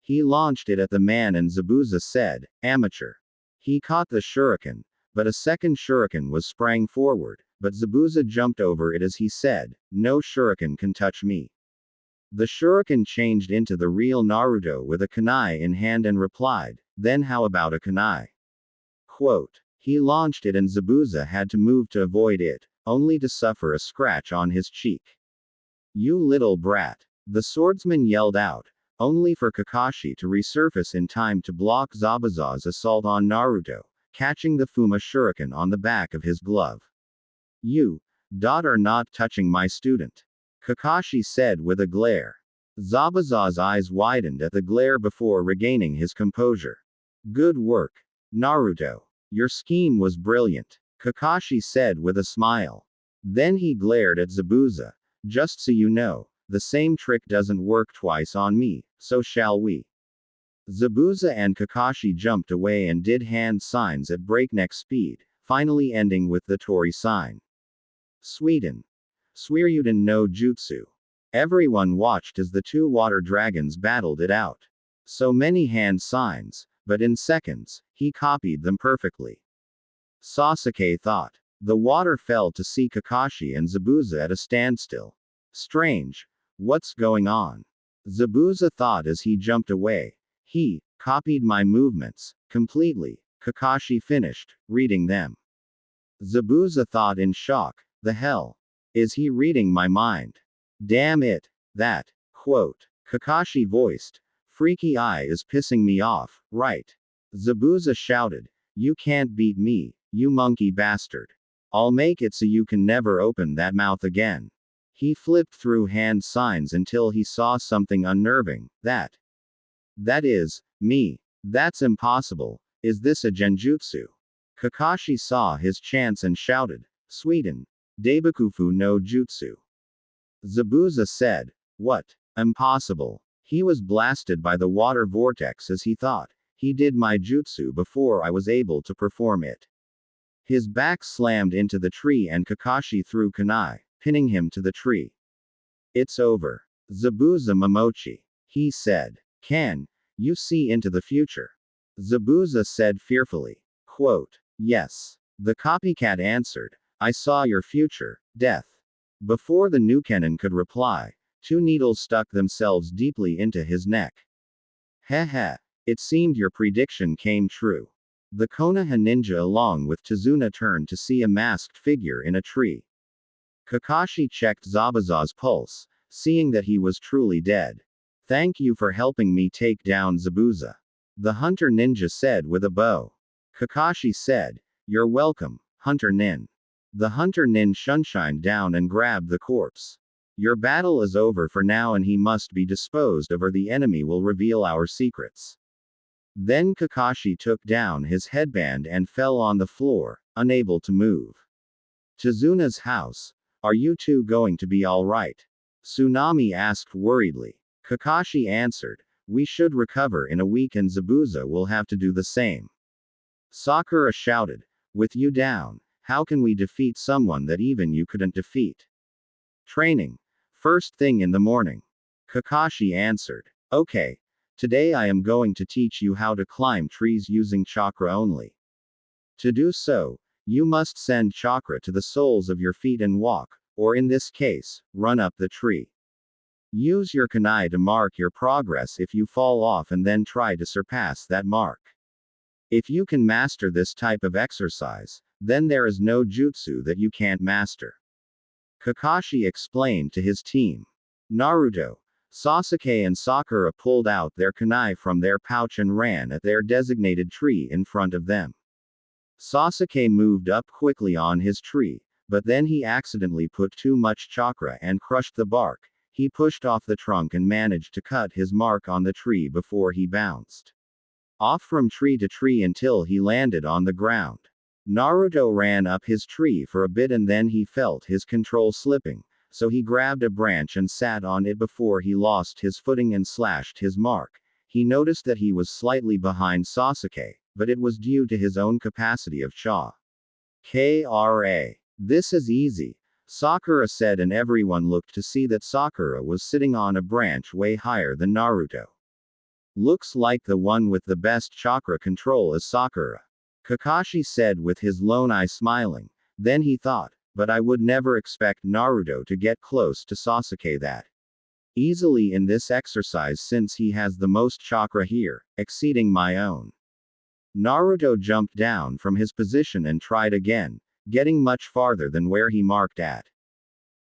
He launched it at the man and Zabuza said, amateur. He caught the shuriken, but a second shuriken was sprang forward, but Zabuza jumped over it as he said, no shuriken can touch me. The shuriken changed into the real Naruto with a kunai in hand and replied, then how about a kunai? Quote. He launched it and Zabuza had to move to avoid it, only to suffer a scratch on his cheek. You little brat. The swordsman yelled out, only for Kakashi to resurface in time to block Zabuza's assault on Naruto, catching the Fuma shuriken on the back of his glove. You are not touching my student. Kakashi said with a glare. Zabuza's eyes widened at the glare before regaining his composure. Good work, Naruto. Your scheme was brilliant, Kakashi said with a smile. Then he glared at Zabuza. Just so you know, the same trick doesn't work twice on me, so shall we? Zabuza and Kakashi jumped away and did hand signs at breakneck speed, finally ending with the Tori sign. Suiden. Suiryuden no Jutsu. Everyone watched as the two water dragons battled it out. So many hand signs, but in seconds, he copied them perfectly. Sasuke thought. The water fell to see Kakashi and Zabuza at a standstill. Strange. What's going on? Zabuza thought as he jumped away. He copied my movements completely, Kakashi finished, reading them. Zabuza thought in shock. The hell? Is he reading my mind? Damn it. That quote. Kakashi voiced. Freaky Eye is pissing me off, right? Zabuza shouted. You can't beat me, you monkey bastard. I'll make it so you can never open that mouth again. He flipped through hand signs until he saw something unnerving. That is, me. That's impossible. Is this a genjutsu? Kakashi saw his chance and shouted. Suiden. Daibakufu no jutsu. Zabuza said. What? Impossible. He was blasted by the water vortex as he thought. He did my jutsu before I was able to perform it. His back slammed into the tree and Kakashi threw kunai, pinning him to the tree. It's over. Zabuza Momochi. He said. Can you see into the future? Zabuza said fearfully. Quote. Yes. The copycat answered. I saw your future, death. Before the Nukenin could reply, two needles stuck themselves deeply into his neck. Heh. It seemed your prediction came true. The Konoha ninja along with Tazuna turned to see a masked figure in a tree. Kakashi checked Zabuza's pulse, seeing that he was truly dead. Thank you for helping me take down Zabuza. The hunter ninja said with a bow. Kakashi said, You're welcome, hunter nin. The hunter nin shunshined down and grabbed the corpse. Your battle is over for now and he must be disposed of or the enemy will reveal our secrets. Then Kakashi took down his headband and fell on the floor, unable to move. Tazuna's house. Are you two going to be alright? Tsunami asked worriedly. Kakashi answered, We should recover in a week and Zabuza will have to do the same. Sakura shouted, With you down, how can we defeat someone that even you couldn't defeat? Training. First thing in the morning. Kakashi answered. Okay. Today I am going to teach you how to climb trees using chakra only. To do so, you must send chakra to the soles of your feet and walk, or in this case, run up the tree. Use your kunai to mark your progress if you fall off and then try to surpass that mark. If you can master this type of exercise, then there is no jutsu that you can't master. Kakashi explained to his team. Naruto, Sasuke and Sakura pulled out their kunai from their pouch and ran at their designated tree in front of them. Sasuke moved up quickly on his tree, but then he accidentally put too much chakra and crushed the bark. He pushed off the trunk and managed to cut his mark on the tree before he bounced off from tree to tree until he landed on the ground. Naruto ran up his tree for a bit and then he felt his control slipping, so he grabbed a branch and sat on it before he lost his footing and slashed his mark. He noticed that he was slightly behind Sasuke, but it was due to his own capacity of Kra. This is easy, Sakura said, and everyone looked to see that Sakura was sitting on a branch way higher than Naruto. Looks like the one with the best chakra control is Sakura. Kakashi said with his lone eye smiling. Then he thought, but I would never expect Naruto to get close to Sasuke that easily in this exercise since he has the most chakra here, exceeding my own. Naruto jumped down from his position and tried again, getting much farther than where he marked at.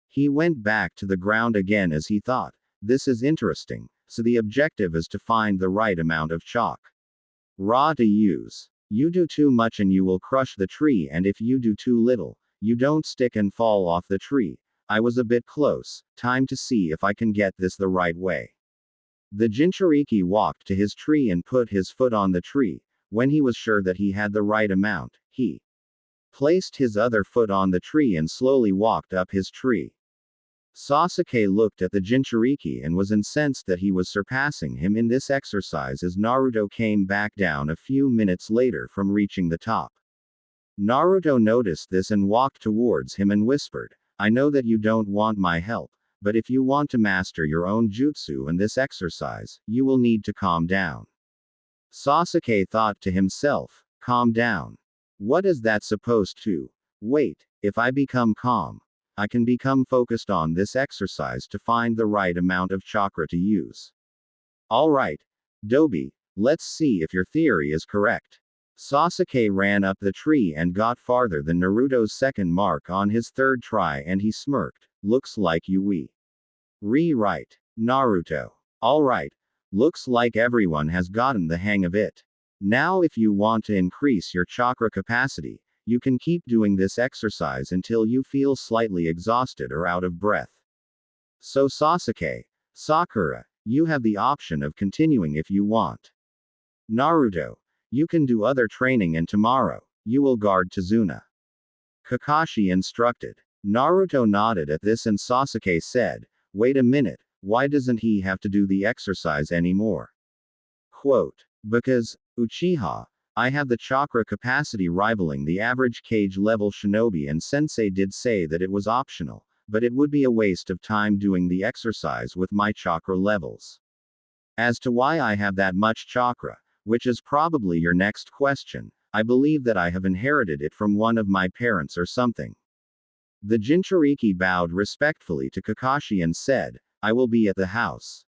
He went back to the ground again as he thought, this is interesting, so the objective is to find the right amount of chakra to use. You do too much and you will crush the tree, and if you do too little, you don't stick and fall off the tree. I was a bit close, time to see if I can get this the right way. The Jinchuriki walked to his tree and put his foot on the tree. When he was sure that he had the right amount, he placed his other foot on the tree and slowly walked up his tree. Sasuke looked at the Jinchuriki and was incensed that he was surpassing him in this exercise as Naruto came back down a few minutes later from reaching the top. Naruto noticed this and walked towards him and whispered, I know that you don't want my help, but if you want to master your own jutsu and this exercise, you will need to calm down. Sasuke thought to himself, calm down. What is that supposed to? Wait, if I become calm, I can become focused on this exercise to find the right amount of chakra to use. Alright, Dobi, let's see if your theory is correct. Sasuke ran up the tree and got farther than Naruto's second mark on his third try and he smirked, looks like you right, Naruto. Alright, looks like everyone has gotten the hang of it. Now if you want to increase your chakra capacity, you can keep doing this exercise until you feel slightly exhausted or out of breath. So Sasuke, Sakura, you have the option of continuing if you want. Naruto, you can do other training and tomorrow, you will guard Tazuna. Kakashi instructed. Naruto nodded at this and Sasuke said, wait a minute, why doesn't he have to do the exercise anymore? Quote, because, Uchiha, I have the chakra capacity rivaling the average cage level shinobi and sensei did say that it was optional, but it would be a waste of time doing the exercise with my chakra levels. As to why I have that much chakra, which is probably your next question, I believe that I have inherited it from one of my parents or something. The Jinchuriki bowed respectfully to Kakashi and said, I will be at the house.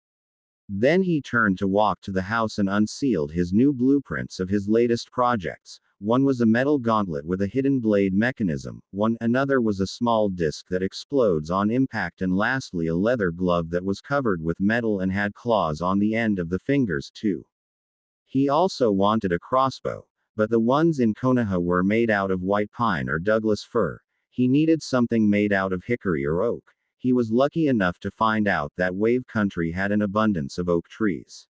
Then he turned to walk to the house and unsealed his new blueprints of his latest projects. One was a metal gauntlet with a hidden blade mechanism, another was a small disc that explodes on impact, and lastly a leather glove that was covered with metal and had claws on the end of the fingers too. He also wanted a crossbow, but the ones in Konoha were made out of white pine or Douglas fir. He needed something made out of hickory or oak. He was lucky enough to find out that Wave Country had an abundance of oak trees.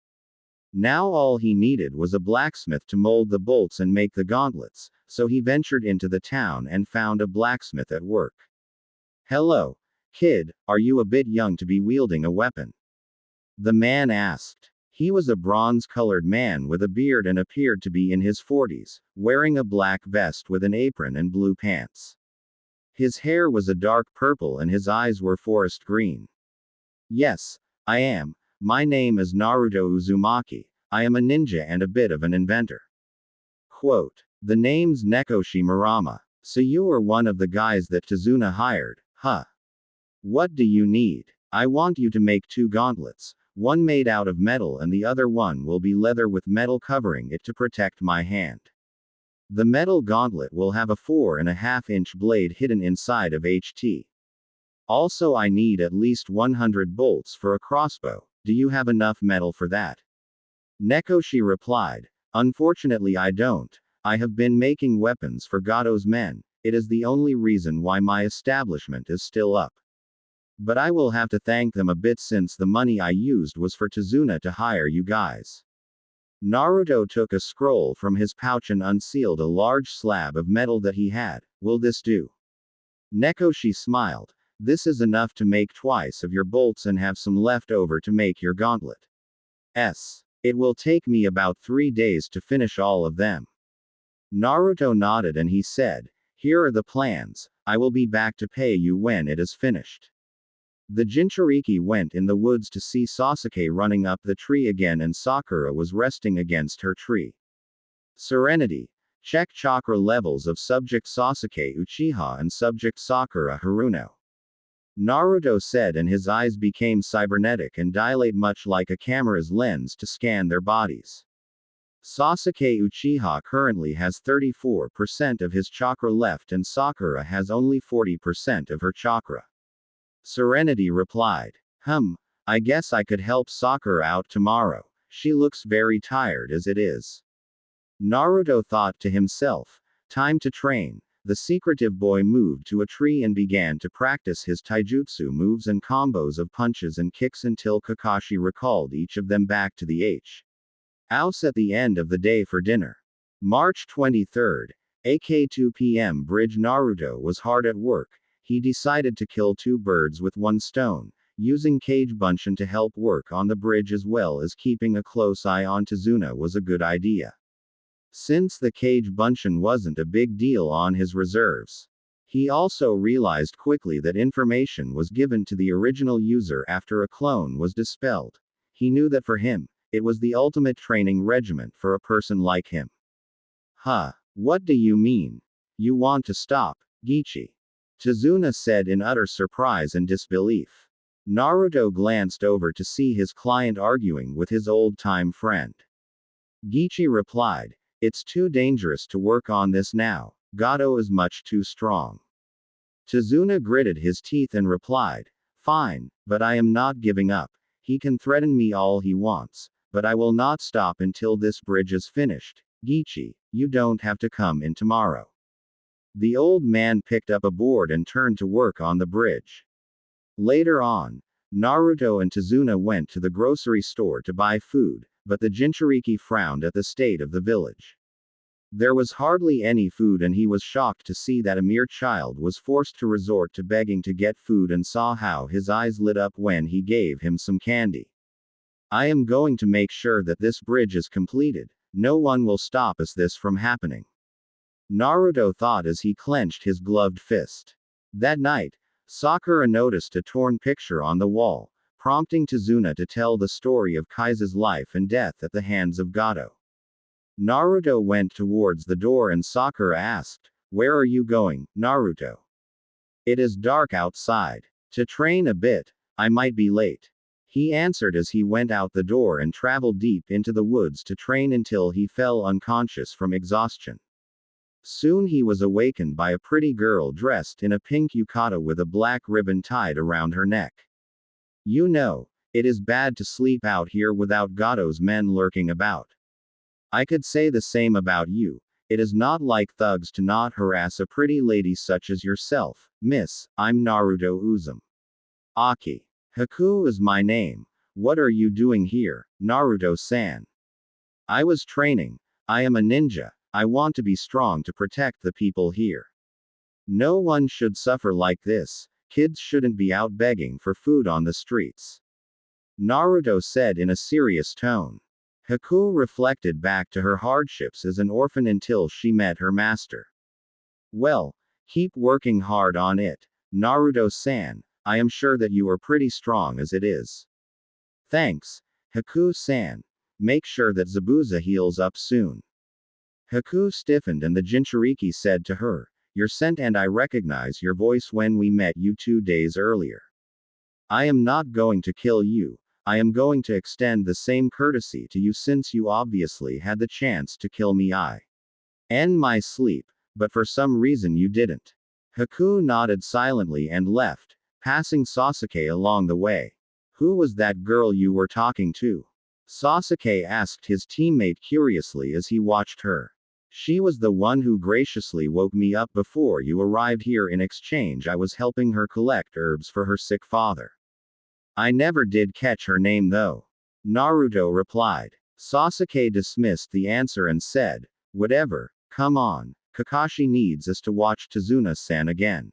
Now all he needed was a blacksmith to mold the bolts and make the gauntlets, so he ventured into the town and found a blacksmith at work. Hello, kid, are you a bit young to be wielding a weapon? The man asked. He was a bronze-colored man with a beard and appeared to be in his 40s, wearing a black vest with an apron and blue pants. His hair was a dark purple and his eyes were forest green. Yes, I am. My name is Naruto Uzumaki. I am a ninja and a bit of an inventor. Quote. The name's Nekoshi Murama. So you are one of the guys that Tazuna hired, huh? What do you need? I want you to make 2 gauntlets, one made out of metal and the other one will be leather with metal covering it to protect my hand. The metal gauntlet will have a 4.5-inch blade hidden inside of HT. Also I need at least 100 bolts for a crossbow. Do you have enough metal for that? Nekoshi replied, unfortunately I don't. I have been making weapons for Gato's men. It is the only reason why my establishment is still up. But I will have to thank them a bit since the money I used was for Tazuna to hire you guys. Naruto took a scroll from his pouch and unsealed a large slab of metal that he had. Will this do? Nekoshi smiled. This is enough to make twice of your bolts and have some left over to make your gauntlet. It will take me about 3 days to finish all of them. Naruto nodded and he said, here are the plans. I will be back to pay you when it is finished. The Jinchuriki went in the woods to see Sasuke running up the tree again and Sakura was resting against her tree. Serenity. Check chakra levels of subject Sasuke Uchiha and subject Sakura Haruno. Naruto said and his eyes became cybernetic and dilate much like a camera's lens to scan their bodies. Sasuke Uchiha currently has 34% of his chakra left and Sakura has only 40% of her chakra. Serenity replied. I guess I could help Sakura out tomorrow. She looks very tired as it is. Naruto thought to himself, time to train. The secretive boy moved to a tree and began to practice his taijutsu moves and combos of punches and kicks until Kakashi recalled each of them back to the house at the end of the day for dinner. March 23rd, AK 2 p.m. Bridge. Naruto was hard at work. He decided to kill two birds with one stone, using Kage Bunshin to help work on the bridge as well as keeping a close eye on Tazuna was a good idea. Since the Kage Bunshin wasn't a big deal on his reserves. He also realized quickly that information was given to the original user after a clone was dispelled. He knew that for him, it was the ultimate training regiment for a person like him. Huh. What do you mean? You want to stop, Gichi? Tazuna said in utter surprise and disbelief. Naruto glanced over to see his client arguing with his old-time friend. Gichi replied, "It's too dangerous to work on this now. Gato is much too strong." Tazuna gritted his teeth and replied, "Fine, but I am not giving up. He can threaten me all he wants, but I will not stop until this bridge is finished. Gichi, you don't have to come in tomorrow." The old man picked up a board and turned to work on the bridge. Later on, Naruto and Tazuna went to the grocery store to buy food, but the Jinchuriki frowned at the state of the village. There was hardly any food and he was shocked to see that a mere child was forced to resort to begging to get food and saw how his eyes lit up when he gave him some candy. "I am going to make sure that this bridge is completed. No one will stop this from happening," Naruto thought as he clenched his gloved fist. That night, Sakura noticed a torn picture on the wall, prompting Tazuna to tell the story of Kaisa's life and death at the hands of Gato. Naruto went towards the door and Sakura asked, "Where are you going, Naruto?" "It is dark outside. To train a bit. I might be late," he answered as he went out the door and traveled deep into the woods to train until he fell unconscious from exhaustion. Soon he was awakened by a pretty girl dressed in a pink yukata with a black ribbon tied around her neck. "You know, it is bad to sleep out here without Gato's men lurking about. I could say the same about you. It is not like thugs to not harass a pretty lady such as yourself, miss. I'm Naruto Uzumaki. Haku is my name. What are you doing here, Naruto-san?" "I was training. I am a ninja. I want to be strong to protect the people here. No one should suffer like this. Kids shouldn't be out begging for food on the streets," Naruto said in a serious tone. Haku reflected back to her hardships as an orphan until she met her master. "Well, keep working hard on it, Naruto-san. I am sure that you are pretty strong as it is." "Thanks, Haku-san. Make sure that Zabuza heals up soon." Haku stiffened and the Jinchuriki said to her, "You're sent and I recognize your voice when we met you 2 days earlier. I am not going to kill you. I am going to extend the same courtesy to you since you obviously had the chance to kill me. I end my sleep, but for some reason you didn't." Haku nodded silently and left, passing Sasuke along the way. "Who was that girl you were talking to?" Sasuke asked his teammate curiously as he watched her. "She was the one who graciously woke me up before you arrived here. In exchange I was helping her collect herbs for her sick father. I never did catch her name though," Naruto replied. Sasuke dismissed the answer and said, "Whatever, come on, Kakashi needs us to watch Tazuna-san again."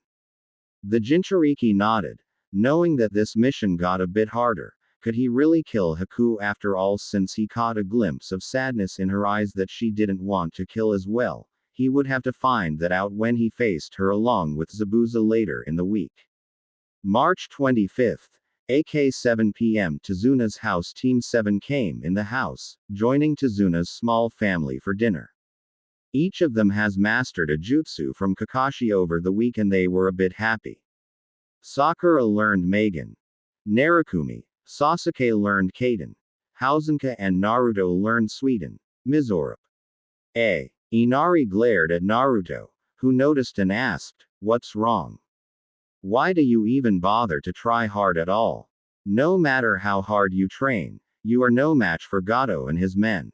The Jinchuriki nodded, knowing that this mission got a bit harder. Could he really kill Haku after all? Since he caught a glimpse of sadness in her eyes that she didn't want to kill as well, he would have to find that out when he faced her along with Zabuza later in the week. March 25th, AK 7 p.m. Tazuna's house. Team 7 came in the house, joining Tazuna's small family for dinner. Each of them has mastered a jutsu from Kakashi over the week and they were a bit happy. Sakura learned Magen. Narukumi, Sasuke learned Kaden. Hausenka and Naruto learned Suiden. Mizorup. Inari glared at Naruto, who noticed and asked, "What's wrong? Why do you even bother to try hard at all? No matter how hard you train, you are no match for Gato and his men.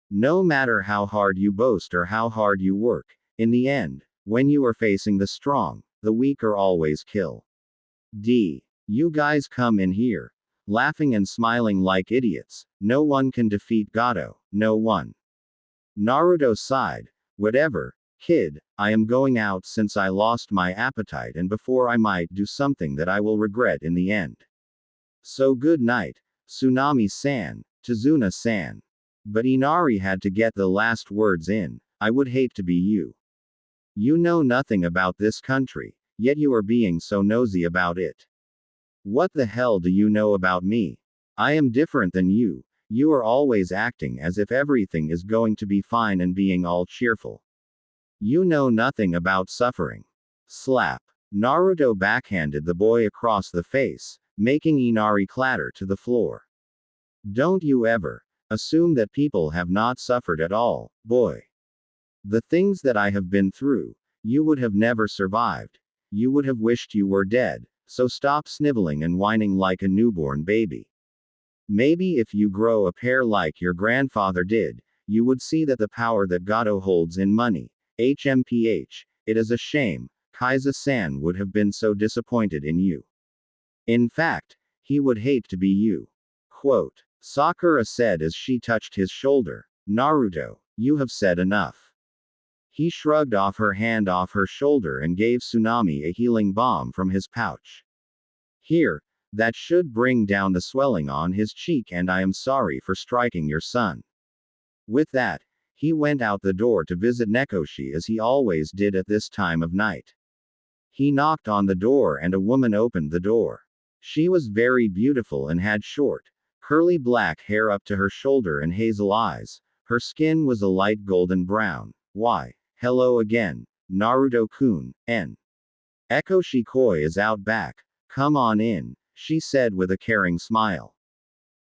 No matter how hard you boast or how hard you work, in the end, When you are facing the strong, the weak are always kill. You guys come in here, laughing and smiling like idiots. No one can defeat Gato, no one. Naruto sighed. Whatever, kid, I am going out since I lost my appetite and before I might do something that I will regret in the end. So good night, Tsunami-san, Tazuna-san. But Inari had to get the last words in. I would hate to be you. You know nothing about this country, yet you are being so nosy about it. What the hell do you know about me? I am different than you. You are always acting as if everything is going to be fine and being all cheerful. You know nothing about suffering. Slap. Naruto backhanded the boy across the face, making Inari clatter to the floor. Don't you ever assume that people have not suffered at all, boy. The things that I have been through, you would have never survived. You would have wished you were dead, so stop sniveling and whining like a newborn baby. Maybe if you grow a pair like your grandfather did, you would see that the power that Gato holds in money. HMPH, it is a shame, Kaiza-san would have been so disappointed in you. In fact, he would hate to be you. Quote. Sakura said as she touched his shoulder. Naruto, you have said enough. He shrugged off her hand off her shoulder and gave Tsunami a healing balm from his pouch. Here, that should bring down the swelling on his cheek and I am sorry for striking your son. With that, he went out the door to visit Nekoshi as he always did at this time of night. He knocked on the door and a woman opened the door. She was very beautiful and had short, curly black hair up to her shoulder and hazel eyes. Her skin was a light golden brown. Why, hello again, Naruto-kun, N. Ekoshi Koi is out back. Come on in, she said with a caring smile.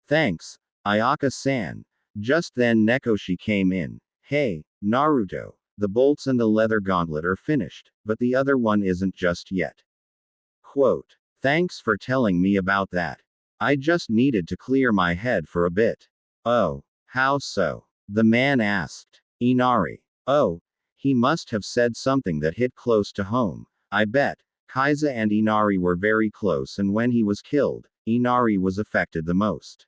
Thanks, Ayaka-san. Just then Nekoshi came in. Hey, Naruto, the bolts and the leather gauntlet are finished, but the other one isn't just yet. Quote. Thanks for telling me about that. I just needed to clear my head for a bit. Oh, how so? The man asked. Inari. Oh, he must have said something that hit close to home. I bet. Kaiza and Inari were very close and when he was killed, Inari was affected the most.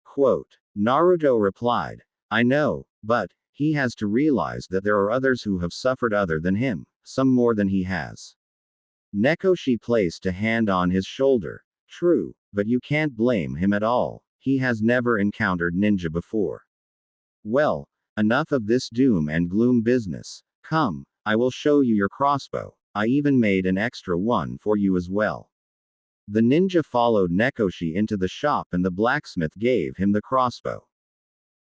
Quote. Naruto replied. I know, but, he has to realize that there are others who have suffered other than him, some more than he has. Nekoshi placed a hand on his shoulder. True, but you can't blame him at all, he has never encountered ninja before. Well, enough of this doom and gloom business. Come, I will show you your crossbow. I even made an extra one for you as well. The ninja followed Nekoshi into the shop and the blacksmith gave him the crossbow.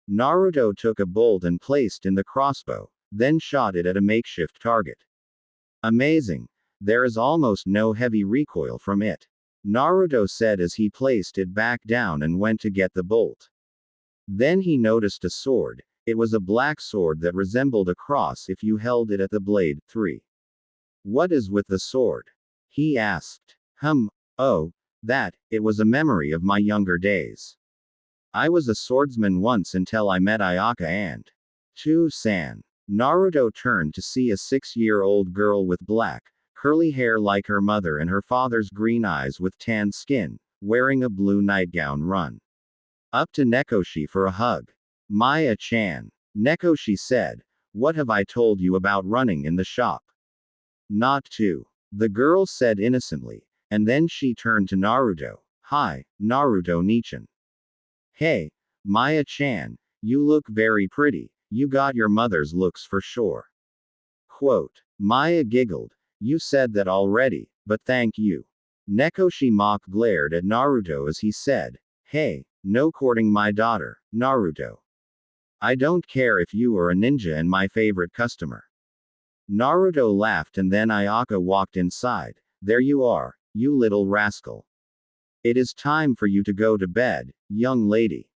Naruto took a bolt and placed in the crossbow, then shot it at a makeshift target. Amazing. There is almost no heavy recoil from it. Naruto said as he placed it back down and went to get the bolt. Then he noticed a sword. It was a black sword that resembled a cross if you held it at the blade. 3. What is with the sword? He asked. Oh, that, it was a memory of my younger days. I was a swordsman once until I met Ayaka and San. Naruto turned to see a 6-year-old girl with black, curly hair like her mother and her father's green eyes with tan skin, wearing a blue nightgown run up to Nekoshi for a hug. Maya-chan. Nekoshi said. What have I told you about running in the shop? Not to. The girl said innocently, and then she turned to Naruto. Hi, Naruto-nichan. Hey, Maya-chan, you look very pretty, you got your mother's looks for sure. Quote. Maya giggled. You said that already, but thank you. Nekoshi mock glared at Naruto as he said. Hey, no courting my daughter, Naruto. I don't care if you are a ninja and my favorite customer. Naruto laughed and then Ayaka walked inside. There you are, you little rascal. It is time for you to go to bed, young lady.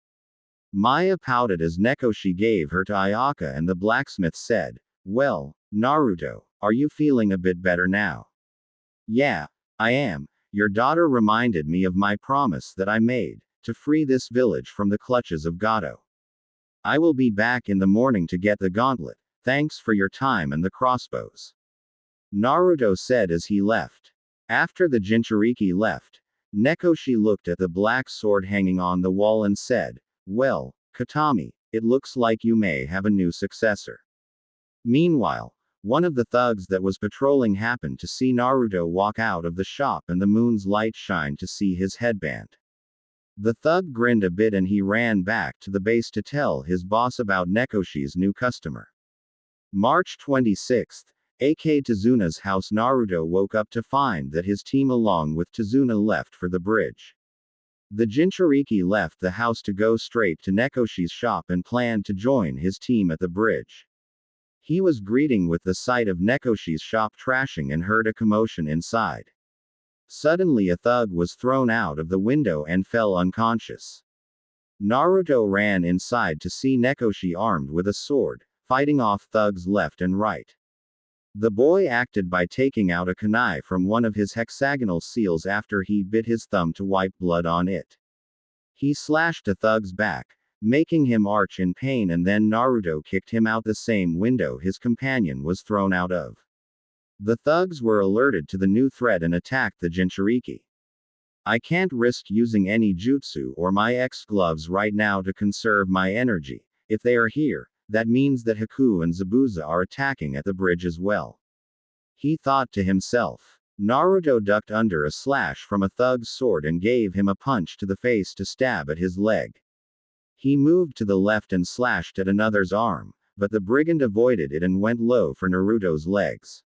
Maya pouted as Nekoshi gave her to Ayaka and the blacksmith said, well, Naruto, are you feeling a bit better now? Yeah, I am. Your daughter reminded me of my promise that I made, to free this village from the clutches of Gato. I will be back in the morning to get the gauntlet. Thanks for your time and the crossbows. Naruto said as he left. After the Jinchuriki left, Nekoshi looked at the black sword hanging on the wall and said, "Well, Katami, it looks like you may have a new successor." Meanwhile, one of the thugs that was patrolling happened to see Naruto walk out of the shop and the moon's light shine to see his headband. The thug grinned a bit and he ran back to the base to tell his boss about Nekoshi's new customer. March 26th, AK Tezuna's house. Naruto woke up to find that his team along with Tezuna left for the bridge. The Jinchuriki left the house to go straight to Nekoshi's shop and planned to join his team at the bridge. He was greeting with the sight of Nekoshi's shop trashing and heard a commotion inside. Suddenly a thug was thrown out of the window and fell unconscious. Naruto ran inside to see Nekoshi armed with a sword, fighting off thugs left and right. The boy acted by taking out a kunai from one of his hexagonal seals after he bit his thumb to wipe blood on it. He slashed a thug's back, making him arch in pain, and then Naruto kicked him out the same window his companion was thrown out of. The thugs were alerted to the new threat and attacked the Jinchuriki. "I can't risk using any jutsu or my X gloves right now to conserve my energy. If they are here, that means that Haku and Zabuza are attacking at the bridge as well," he thought to himself. Naruto ducked under a slash from a thug's sword and gave him a punch to the face to stab at his leg. He moved to the left and slashed at another's arm, but the brigand avoided it and went low for Naruto's legs.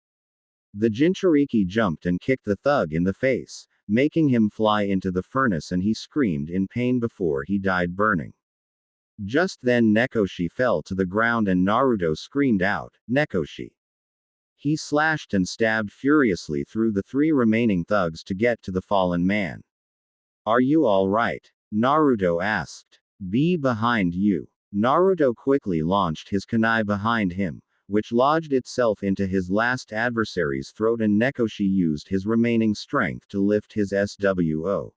The Jinchuriki jumped and kicked the thug in the face, making him fly into the furnace, and he screamed in pain before he died burning. Just then Nekoshi fell to the ground and Naruto screamed out, "Nekoshi!" He slashed and stabbed furiously through the three remaining thugs to get to the fallen man. "Are you all right?" Naruto asked. "Be behind you." Naruto quickly launched his kunai behind him, which lodged itself into his last adversary's throat, and Nekoshi used his remaining strength to lift his SWO.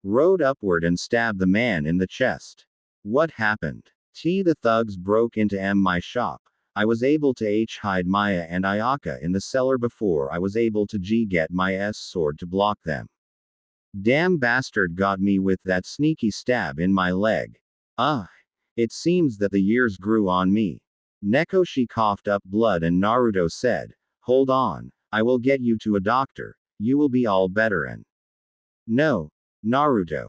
Rode upward and stabbed the man in the chest. "What happened? The thugs broke into my shop. I was able to hide Maya and Ayaka in the cellar before I was able to get my sword to block them. Damn bastard got me with that sneaky stab in my leg. It seems that the years grew on me." Nekoshi coughed up blood and Naruto said, "Hold on, I will get you to a doctor, you will be all better." And "No, Naruto.